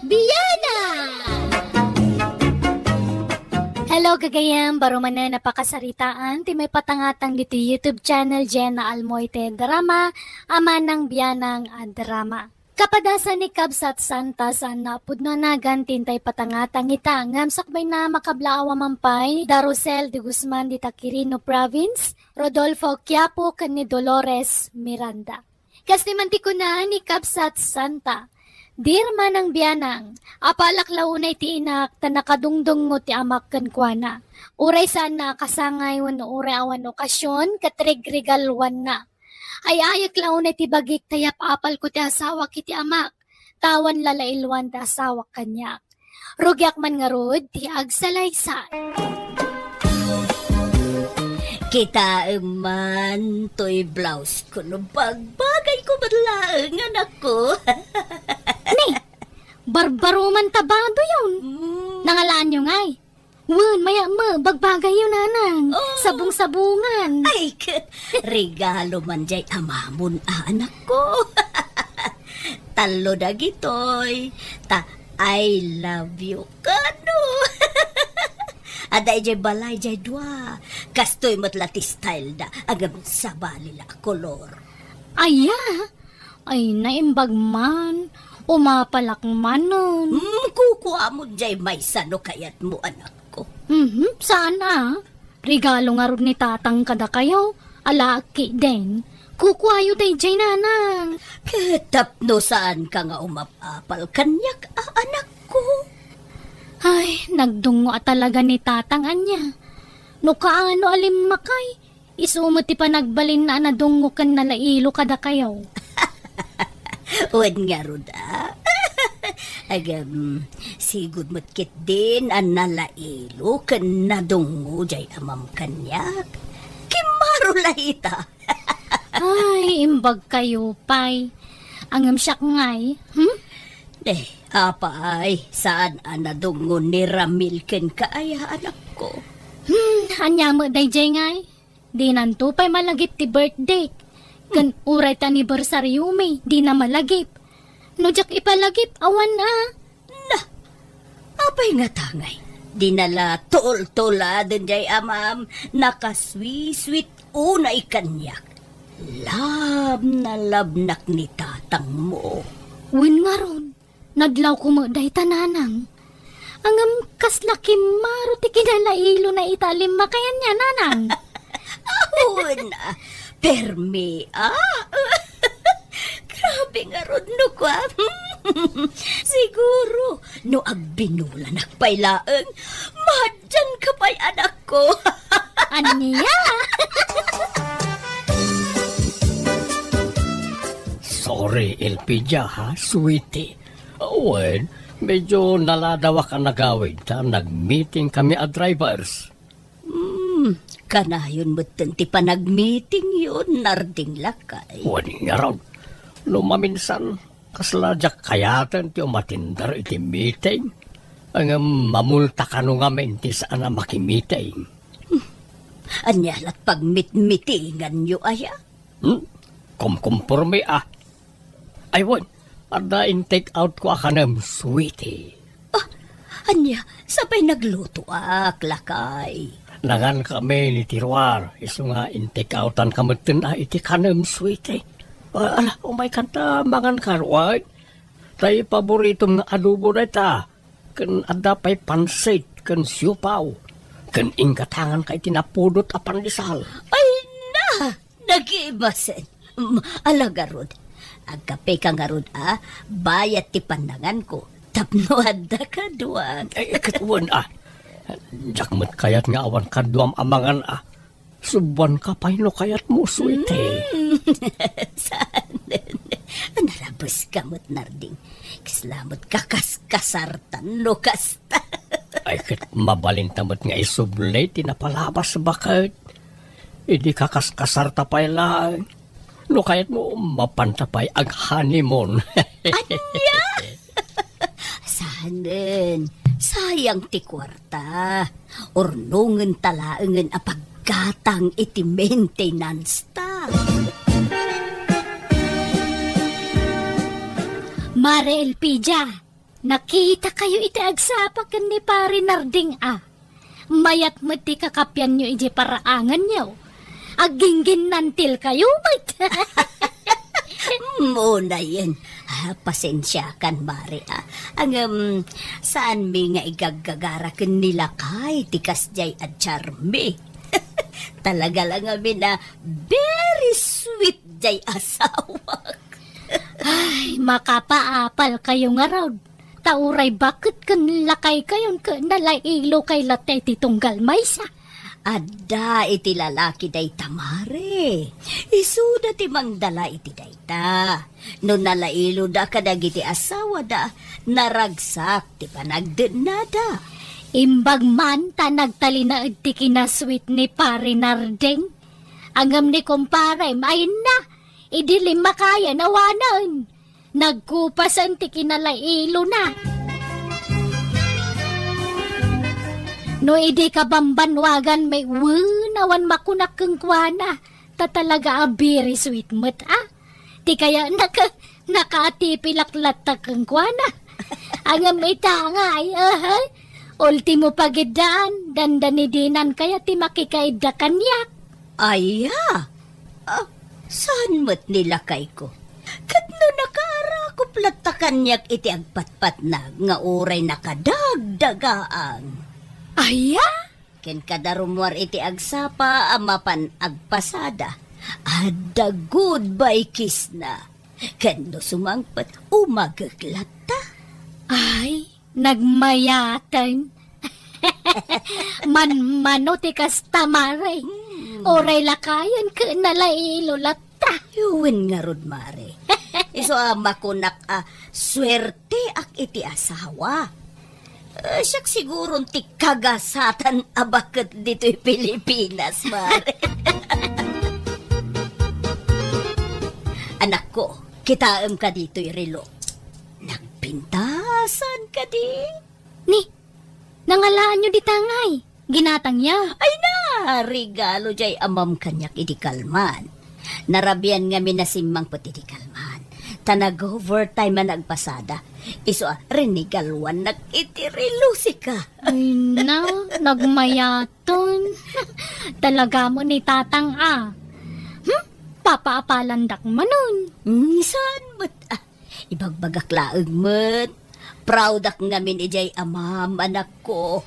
Biyada! Hello kagayam, baro man na napakasaritaan, ti may patangatang dito YouTube channel Jenna Almoite Drama, ama ng biyanang drama. Kapadasan ni Kabsat Santa sa napudnonagan tintay patangatang ita, ngamsakbay na makablaawa mampay, Darusel de Guzman de Taquirino Province, Rodolfo Quiapo ni Dolores Miranda. Kasnimanti ko na ni Kabsat Santa, Dirma ng biyanang, apalaklaw na iti inak, tanakadungdong mo ti amak kankwana. Uray sana kasangay wano uray awan okasyon, katrigrigalwan na. Ay ayak law na ti bagik tayap apal ko ti asawa kiti amak, tawan lalailwan ti asawa kanyak. Rugyak man nga rod, ti agsalaysay. Kita man to'y blouse ko no pagbagay ko madlaang anak ko. Ni, barbaro man tabado yun. Nangalaan nyo ngay. Wen, maya mo, bagbagay yun nanang. Sabong-sabungan. Ay, regalo man jay amamon anak ko. Talo na gitoy. I love you kano. Aday jay balay jay dua. Kastoy matlati style da. Agam sabali la kolor. Aya, ay naimbag man. Umapalak man nun. Kukuha mo jay may sano kayat mo anak ko. Sana. Regalo nga rin ni tatang kada kayo. Alaki din. Kukwayo day jay nanang. Katapno saan ka nga umapapal kanyak anak ko. Ay, nagdungo talaga ni tatang anya. No kaano alim makay. Isumot ti pa nagbalin na nadungo kan nalailo kada kayo. Uwan nga ruda. Agam, sigud matkit din ang nalailo kan nadungo jay amam kanyak. Kimaro lahita. Ay, imbag kayo, pay. Angam siyak ngay. Apay, saan ang nadungo ni Ramil ken kaaya anak ko? Anya mo day jay ngay. Di nanto pa'y malagip ti birthday. Kan uray ta anniversary umi, di na malagip. No jak ipalagip, awan na. Apay nga tangay. Dinala tol-tola din jay amam, nakaswi-sweet unay kanyak. Lab na labnak ni tatang mo. Win nga ron, nadlaw ko mo day tananang. Angam kaslaki maro ti kinalailo na italim makayan niya nanang. Una, permi, Grabe nga ron no kwa. Siguro, no agbinula nakpailaang, madyan ka pa'y anak ko. Ano niya? Sorry, Elpidia ha, sweetie. Wen, medyo naladawa ka nagawid ta. Nag-meeting kami at drivers. Kanayon mo ti pa nag-meeting yun, narding lakay. Wen nga raw. Lumaminsan, Kasladyak kayatan ti umatindar iti meeting. Ang mamulta ka no nga menti saan na makimiting. Anyalat pag mit-mitingan nyo aya. Kumporme Ay, wan. Ada in take out ko akanam sweetie. Anya, sabay nagluto lakay. Nangan kami ni Tirwar. Iso nga in take outan kamutin iti kanam sweetie. Ala, umay kanta mangan karwag. Tayo paboritong nga adobo na ita. Kan ada pa'y pansit, kan siupaw. Kan ingkatangan kay tinapudot a pandesal. Ay na, nag-iibasin. Alagarod, agkape ka nga rod bayat ti pandangan ko. Tapno adda ka duwag. Ay, katuwan Jakmat kayat nga awan kaduam amangan Subuan ka pa'y no kayat mo, sweetie. Saan? Narabos kamot narding. Kislamot kakaskasartan no kasta. Ay, kat mabalintamot nga isublay, tinapalabas bakit. Hindi kakaskasarta pa'y lang. No kayat mo mapantapay ag honeymoon. Sanen, sayang ti kwarta. Ornungan talaangan apaggatang iti maintenance ta. Mare Elpidia, nakita kayo iti agsapak ni pare Narding Mayat mo ti kakapyan nyo iti paraangan nyo. Aginggin nantil kayo, mate. Muna yan. Pasensya kan, Mare. Ang saan mi nga igagagara ken nila kay tikas jay at charme. Talaga lang kami na very sweet jay asawa. Ay, makapaapal kayo nga raw. Tauray bakit kan lakay kayon ka nalailo kay latay titunggal maysa. Adda iti lalaki day tamare. Isuda ti mangdala iti dayta. No nalailo da kadag iti asawa da, naragsak ti panagdenada. Imbag man ta nagtalinaad ti kinasweet ni pare Narding. Angam ni kumpare, main na. Idilim makaya nawanan. Nagkupasan ti kinalailo na. No idi ka bambanwagan may nawan makunak keng kuana. Tatalaga very sweet mo't Ti kaya nakaatipilaklat ta keng kuana. Angam itangay ultimo pagidaan dandanidinan kaya ti makikaida kanyak. Aya, saan mo't nilakay ko? Kat no nakarakop latta kanyak iti agpatpat na nga oray nakadagdagaan. Aya? Ken kadarumwar iti agsapa amapan agpasada. Adda goodbye kiss na. Ken no sumangpat umagaglata. Ay, nagmayatan. Mano ti kastamare. Oray lakayan ka nalailo latta. Yuwin nga rod, Mare. Iso makunak swerte ak iti asawa. Siyak siguro ti kagasatan abakat dito'y Pilipinas, Mare. Anak ko, kitaam ka dito'y relo. Nagpintasan ka di. Ni, nangalaan nyo di tangay. Ginatang niya. Ay na, regalo jay amam kanyak iti kalman. Narabian nga minasimang pati iti kalman. Tanag-overtime man nagpasada. Iso rinigalwan nag-itirelusi ka. Ay na, nagmayaton. Talaga mo ni tatang Papaapalandak manon. Saan mo't ibagbagak laag mo't. Proud ak ngamin ijay amam anak ko.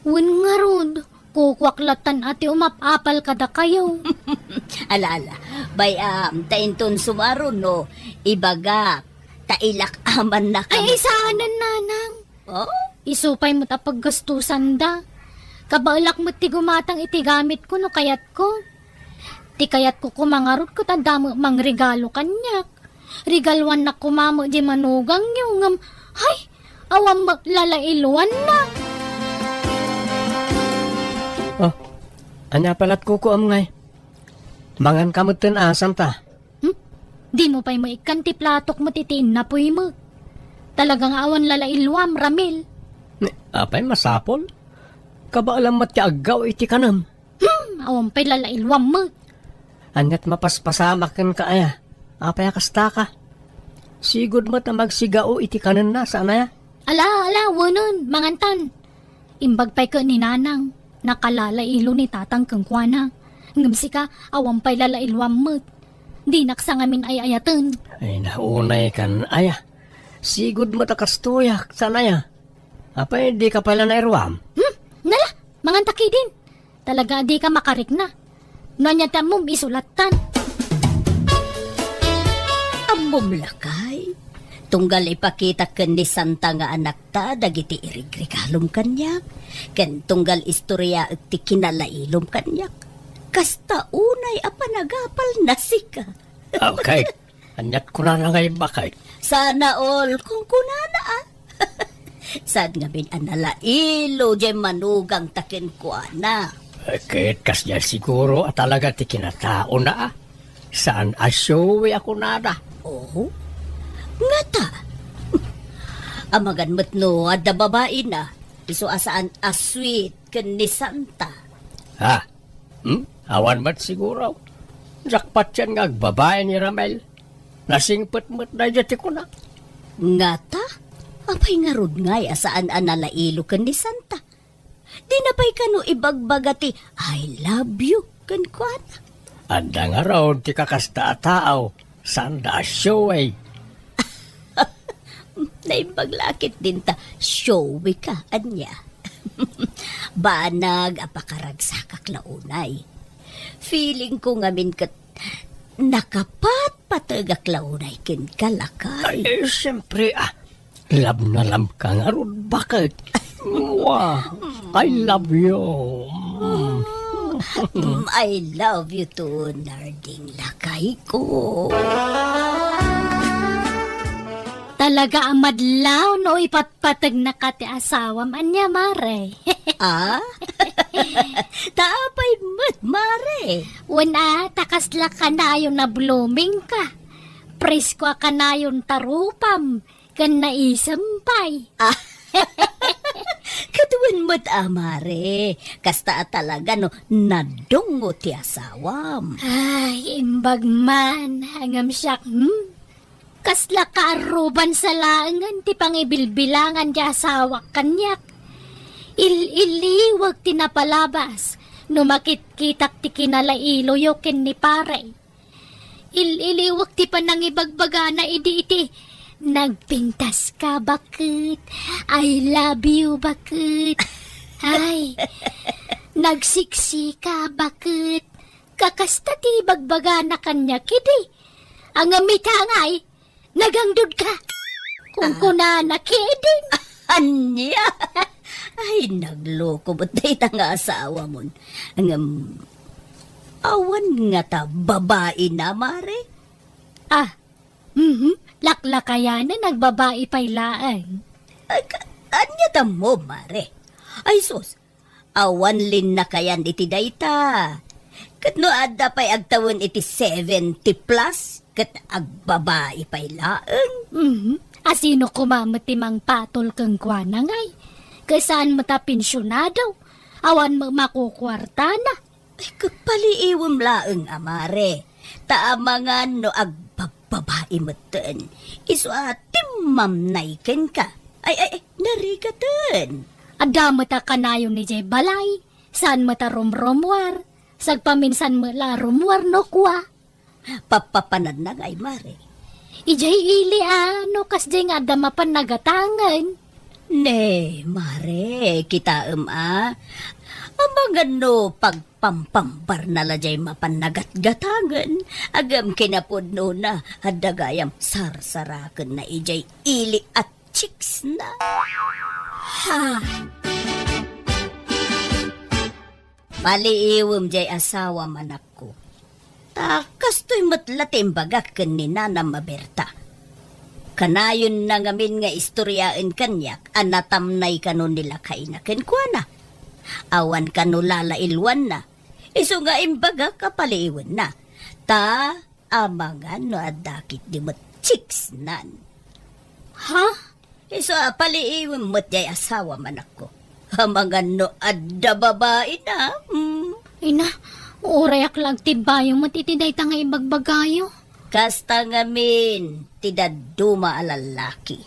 Wen nga rod, kukwaklatan ati umapapal kada kayo. Ala, bay tainton sumaro no, ibagak, tailak aman na Ay, kami. saanan nanang. Oh? Isupay mo tapaggastusan da. Kabalak mo ti gumatang iti gamit ko no kayat ko. Ti kayat ko kumangarot ko tanda mo mang regalo kanyak. Regalwan na kumamo di manugang yung hay, awang lalailuan na. Anya palat kuko am ngay. Mangan kamutin asam ta. Di mo pa'y mo ikanti platok mo titiin na po'y mo. Talagang awan lalailwam, Ramil. Apay masapol? Kaba alam mat ka agaw iti kanam. Awan pa'y lalailwam mo. Anyat mapaspasamakan ka aya. Apay kasta ka. Sigod mat na magsigao iti kanan na sana ya. Ala, wanon, mangantan. Imbag pa'y ka ni Nanang. Nakalalailo ni Tatang kengkwana. Ngamsi ka, awan pa'y lalailwam mo. Di naksangamin ay ayatan. Ay naunay kan aya. Sigod mat akastuyak sana ya. Apay di ka pala nairwam. Nala, mangantaki din. Talaga di ka makarik na. Nanyata mong isulatan. Amom lakay. Tunggal ipakita ken ni Santa nga anak ta dagiti irigregalom kanyak. Ken tunggal istorya ti kinalailom kanyak. Kasta unay a panagapal na sika. Okay. Anyat ko na ngay bakay. Sana all kung kunana Sad nga bin analailo jay manugang taken ko na. Kahit kasya siguro at talaga ti kinatao na. Saan asyowe ako nada? Oh, nga ta. Amagan mo't no, adda babae na. Iso asaan asweet ken ni Santa. Ha? Awan mat siguro. Jakpat yan nga agbabae ni Ramel. Nasingpet-met na dyan ko na. Nga ta? Apay nga rod ngay asaan analailo ken ni Santa. Di na pa'y kano ibagbagati, I love you, ken kuan. Anda nga raw ti kakasta tao. Saan da asyowe? Naimbaglakit din ta, showy ka, anya. Banag apakaragsak launay. Feeling ko ngamin kat nakapat patagak launay ken kalakay. Ay, siyempre love na love ka nga ron. Bakit? Wow, I love you. I love you too, narding lakay ko. Talaga ang madlaw no ipatpatag na kati asawam anya mare. Ah? Taapay mat, mare. Wana, takasla ka na yung na blooming ka. Presko ka na yung tarupam. Kan naisampay. Katuan mo't mare. Kasta talaga no, nadungo ti asawam. Ay, imbag man. Hangam siya, kasla ka aruban sa laangan ti pangibilbilangan di asawa kanyak. Iliwag ti napalabas. Numakit-kitak ti kinalailo yoken ni pare. Iliwag ti panangibagbaga na iti. Nagpintas ka bakit? I love you bakit? Ay, nagsiksi ka bakit? Kakasta ti bagbaga na kanya kiti. Ang amita ngay, nagangdod ka. Kung kuna na kidin. Anya? Ay, nagloko ba't tayo nga asawa mo? Awan nga ta, babae na, mare? Laklakaya na nagbabae pailaan. Ay, anya ta mo, mare? Ay, sus, awan lin na kayan iti dayta. Kat no adda pa'y agtawon iti 70 plus, kat agbabae pailaan. Asino kumamutimang patol kang kwana ngay? Kasaan mo ta pensyonado? Awan mo makukwarta na. Ay, kapaliiwam laeng, amare. Taamangan no agbababae mo ten. Iso atim mamnayken ka. Ay, narigatan. Ada mo ta kanayon ni Jay Balay. Saan mo ta rumrumwar? Sagpaminsan mo la rumwar no kwa. Papapanad na ngay, mare. Ijay ili ano kas jay nga damapan nagatangan. Ne, mare, kita Amang no, pagpampambar na lajay mapanagat-gatangan. Agam kinapudno na, hadagayam sarsarakan na ijay ili at chicks na. Ha! Maliiwam jay asawa manak ko. Takas to'y matlatim bagak ni Nana Maberta. Kanayon na ngamin nga istoryaan kanyak, anatamnay kanon nila kainakin kwa na. Awan kanulala ilwan na. Iso nga imbaga kapaliwan na. Ta, Amangan no adakit di mo chicks nan. Ha? Iso paliiwan mo't jay asawa man ako. Amangan no adda babae na. Ina, urayak lang tibayo matitiday ta nga ibagbagayo. Kasta ngamin, tidaduma alalaki.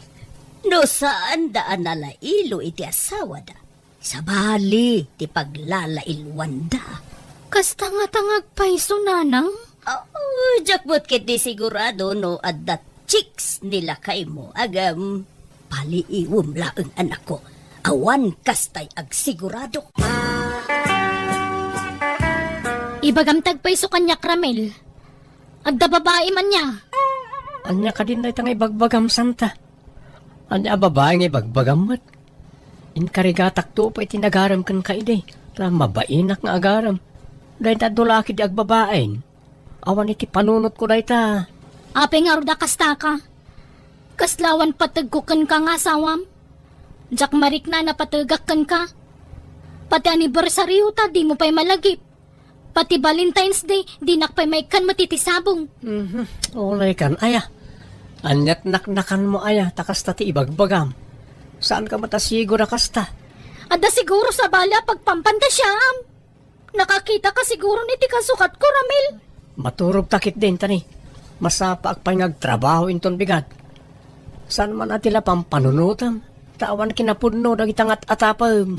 No saan daan nalailo iti asawa da. Sa bali, ti paglalailwanda. Kasta nga tangag paiso nanang. Jakbot kit di sigurado no adda chicks nila kay mo. Agam, paliiwom laeng anak ko. Awan kastay ag sigurado. Ibagamtag paiso kanyak Ramel. Agda babae man niya. Anya ka din na itang ibagbagam santa. Anya babae nga ibagbagam mat. Inkarigatak to pa itinagaram kan ka ide. Ta mabainak nga agaram. Dahil tadulaki di agbabaeng. Awan iti panunot ko dahi ta. Ape nga ruda kasta ka. Kaslawan patagkukan ka nga sawam. Jak marik na napatagakan ka. Pati anibersaryo ta di mo pa'y malagip. Pati Valentine's Day, di nakpay may kan matitisabong. Olay kan, aya. Anyat naknakan mo aya, takasta ti ibagbagam. Saan ka matasigura kasta? Ada siguro sa bala pagpampanta siyam. Nakakita ka siguro ni ti kasukat ko, Ramil. Maturog takit din, tani. Masapa ak pa'y ngagtrabaho inton bigad. Saan man atila pampanunutam? Tawan kinapudno, dagitangat atapam.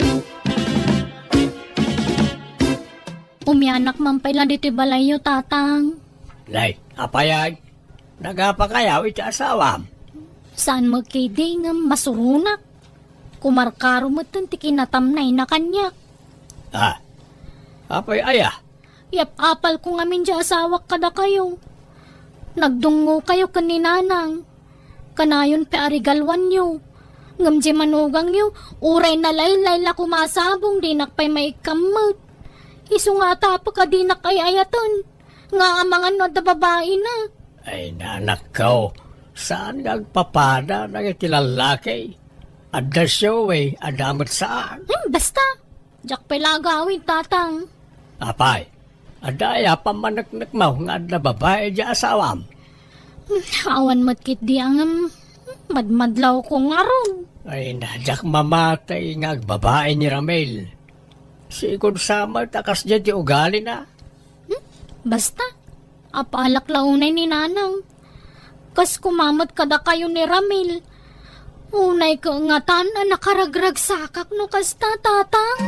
Umianak man pala dito balayo, tatang. Lay, apayag. Nagapa kayaw iti asawam. Saan magkidi nga masurunak? Kumarkaro mo ti kinatamnay na kanyak. Ah, apay aya. Yap apal ko ngamin di asawak kada kayo. Nagdungo kayo kaninanang. Kanayon pe arigalwan nyo. Ngam di manugang nyo, uray na laylay la kumasabong di nakpay may kamot. Isu nga tapo ka di nakayayatan. Nga amangan no da babae na. Ay, nanak ko. Saan nagpapada ng itilalaki? Adda siyo eh, adamot saan? Basta. Diyak pelagawin, tatang. Apay, adaya pamanaknak mo nga adda babae di asawam. Awan matkit di ang madmadlaw ko nga ron. Ay, nadyak mamatay nga babae ni Ramel. Sigod sama takas dyan di ugali na. Basta. Apalak launay ni nanang. Kas kumamot kada kayo ni Ramil. Unay ka nga na nakaragrag sakak no kasta, tatang.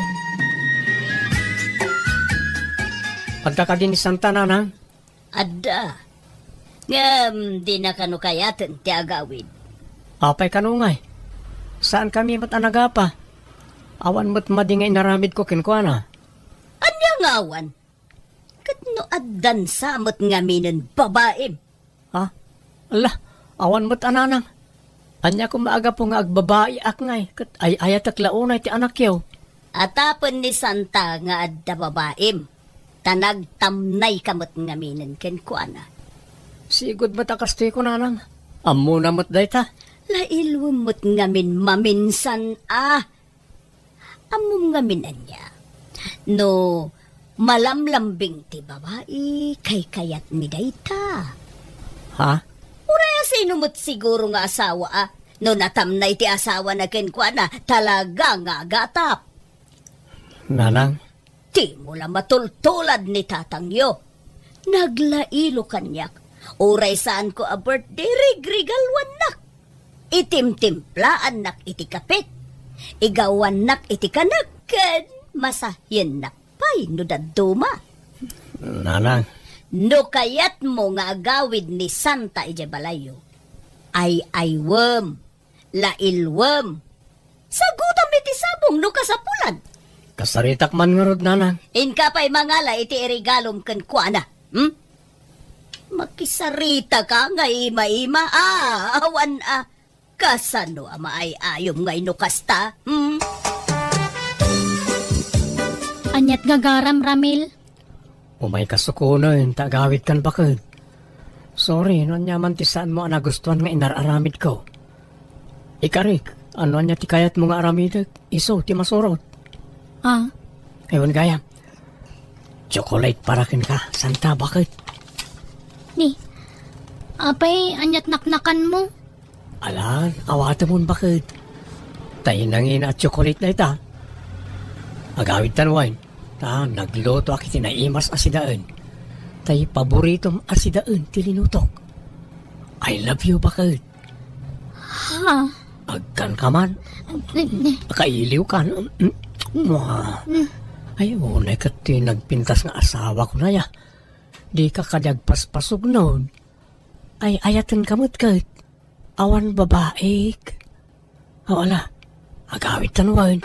Adda ka din ni Santa Nanang? Adda. Ngam, di na kanu kayatan ti agawid. Apay kanungay. Saan kami matanagapa? Awan mo't madingay naramid ko kinkwana. Anya nga awan? Katno addan samot nga minin babae. Ha? Ala, awan mo't ananang. Anya ko maaga po nga agbabae akngay. Kat ay ayatak launay ti anak yaw. Atapon ni Santa nga adda babae. Tanagtamnay kamot nga minin kinkwana. Sigod matakastoy ko nanang. Ammo na mo't dayta. Lailwom mo't nga min maminsan amom nga minan niya. No, malamlambing ti babae, kay kayat ni dayta. Ha? Uraya sino mo't siguro nga asawa no natamnay ti asawa na kenkwana, talaga nga gatap. Nanang? Ti mo lang matultulad ni tatangyo. Naglailo kanyak. Uray saan ko a birthday rigrigalwan nak. Itim-timplaan nak iti kapit. Igawan nak iti kanagkan. Masahin nak pay no daduma. Nanang? No kayat mo nga agawid ni Santa ije balayo. Ay aywem. Lailwem. Sagutam iti sabong no kasapulan. Kasaritak man nga rod nanang. Inka pa'y mangala iti irigalom kan kuana. Makisarita ka nga ima-ima. Awan kasano ama ay ayom nga inukasta. Anyat gagaram, Ramil. Umay kasukunan, tagawid kan bakad. Sorry, no nyaman ti saan mo ang nagustuhan nga inararamid ko. Ikarik, ano anya ti kayat mo nga aramidag? Iso, ti masurot. Ah, Ewan gaya. Chocolate para kin ka, Santa, bakit? ni, Apay, anyat naknakan mo. Alan, awata mo bakit? Tayo nangin at chocolate na ita. Agawid tanwain. Nagluto aki tinaimas asidaan. Tayo paboritong asidaan tilinutok. I love you bakit? Ha? Agkan ka man. Kailiw ka. Ay, unay ka nagpintas nga asawa ko na ya. Di ka kadagpaspasog noon. Ay, ayatan kamot ka. Awan babaik. Wala. Agawid tanwain.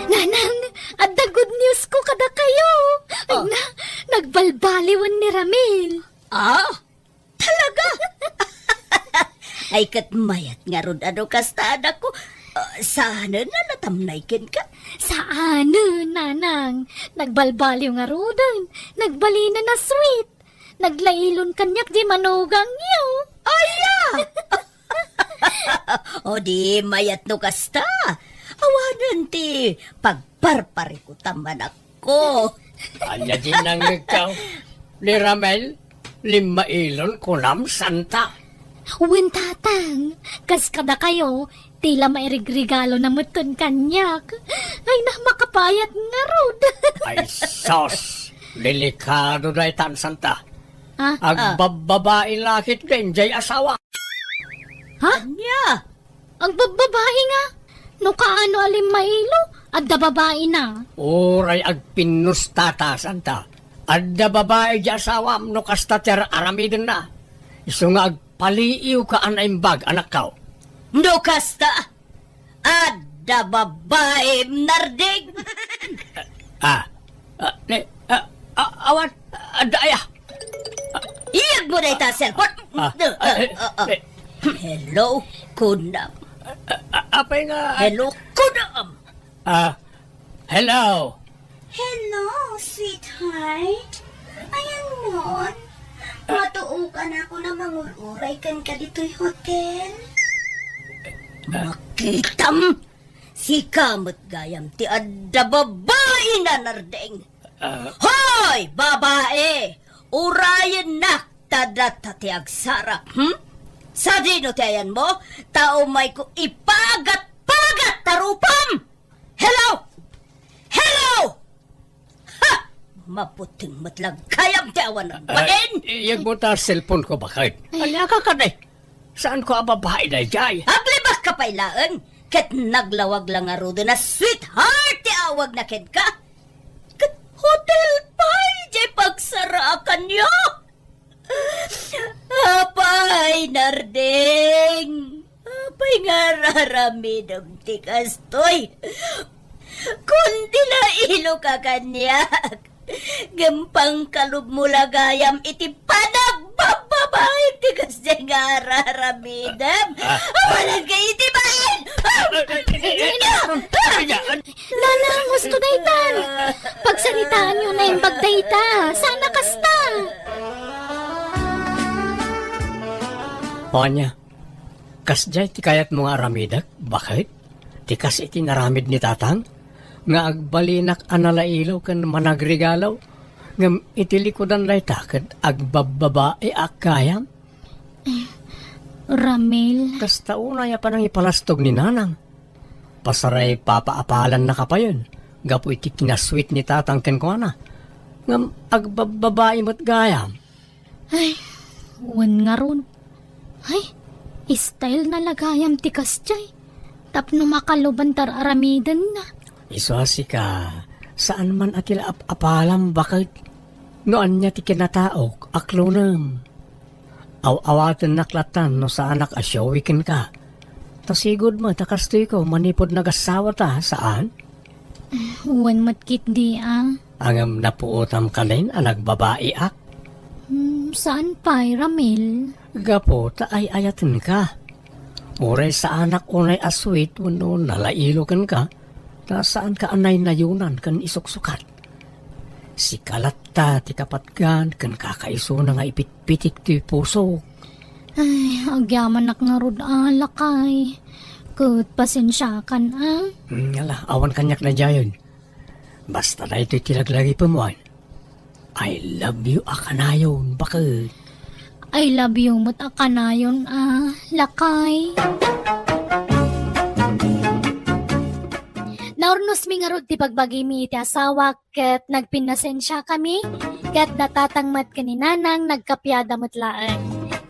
Nanang, at the good news ko kada kayo. Ay na, nagbalbaliwan ni Ramil. Talaga? Ay katmayat nga ron ano kasta anak ko. Sana na natamnaykin ka. Saan, nanang? Nagbalbaliw nga rodan. Nagbalina na sweet. Naglailon kanyak di manugang niyo. O di mayat no kasta. Awanan ti pagparpari ko taman ako. Anya din ang ikaw. Ni Ramel, limailon kunam santa. Uwin tatang, kas kada kayo, tila mairigregalo na muton kanyak. Ay na makapayat nga rod. Ay sos, delikado na itan santa. Ha? Agbababae lakit din, jay asawa. Anya? Ang bababae nga. No kaano alim mailo, at da babae na. Oray agpinustata santa. Adda babae di asawa, no kasta tiyar aramidin na. Iso nga agpaliiw ka anaimbag, anak kao. No kasta. Adda babae narding. Awan, adaya. Iyag mo na ita cellphone. Hello, kunam. Apay nga. Hello, kunam. Hello. Hello, sweetheart. Ayan mo. Matuo ka na ako na manguluray kan ka dito'y hotel. Makitam. Si kamot gayam ti adda babae na narding. Hoy, babae! Urayan na tadata ti agsara. Sa dino ti ayan mo, tao may ko ipagat-pagat tarupam! Hello! Hello! Ha! Maputing matlag kayam ti awan ng bain! Iyag mo ta cellphone ko bakit? Anya ka ka day. Saan ko ababahay na jay? Aglibak ka pailaan, ket naglawag lang nga rudo na sweetheart ti awag na ket ka. Ket hotel pa'y jay pagsaraakan niyo. Apay, narding. Apay nga raramidam ti kastoy. Kundi na ilo ka kanyak. Gempang kalub mo lagayam iti panagbababae ti kasya nga raramidam. Awalan ka iti bayan! Nanang, gusto daytan. Pagsalitaan nyo na yung bagdayta. Sana kasta. O anya, kasjay ti kayat mo nga aramidak, bakit? Ti kas iti naramid ni tatang, nga agbalinak analailaw kan managregalaw, ngam iti likodan lay takad agbababae akayam. Ramil, Kasta una ya panang ipalastog ni nanang. Pasaray papaapalan na kapayon, gapu iti kinasweet ni tatang ken ko na. Ngam agbababae mo't gayam. uwan nga ron. Ay, style na lagayam tikas jay. Tapno makaluban tar aramidan na. Iswasi ka, saan man atila apalam bakit? Noan niya ti kinataok, aklonam. Aw-awatan naklatan no sa anak asyawikin ka. Tasigod mo, takastoy ko, manipod nagasawa ta, saan? Uwan matkit di Angam napuutam ka din, anak babae ak. Saan pa'y Ramil? Gapo, taay ayatin ka. Uray sa anak unay aswit, wano nalailogan ka, ta saan ka anay nayunan kan isuksukat. Si kalatta, ti kapatgan, kan kakaiso na nga ipitpitik ti puso. Ay, agyaman nak nga rod alakay. Kut pasensya kan Ngala, awan kanyak na jayon. Basta na ito'y tilaglagi pamuan. I love you, akanayon, bakit? I love you mo't akanayon lakay. Naurnos mi nga rod ti pagbagi mi iti asawa ket nagpinasensya kami ket natatangmat kaninanang nagkapyada mutlaan.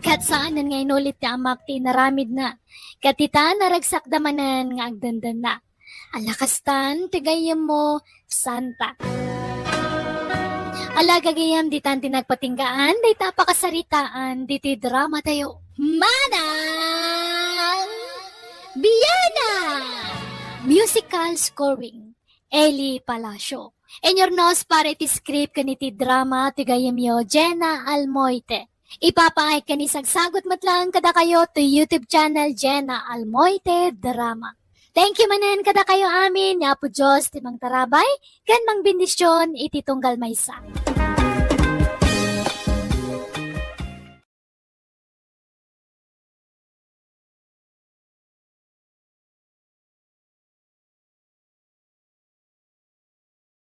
Ket saanan nga inulit ti amak ti naramid na. Ket ita naragsakdamanan nga agdandan na. Alakastan ti gayem mo Santa. Ala gagayam ditan ti nagpatinggaan day tapakasaritaan diti drama tayo. Manang Biyana! Musical scoring, Eli Palacio. Enyornos para iti script kaniti drama ti gayemyo Jenna Almoite. Ipapaay kani sagsagot matlang kada kayo to YouTube channel Jenna Almoite Drama. Thank you manen kada kayo amin, ya po Diyos timang tarabay, kan mang bendisyon iti tunggal maysa.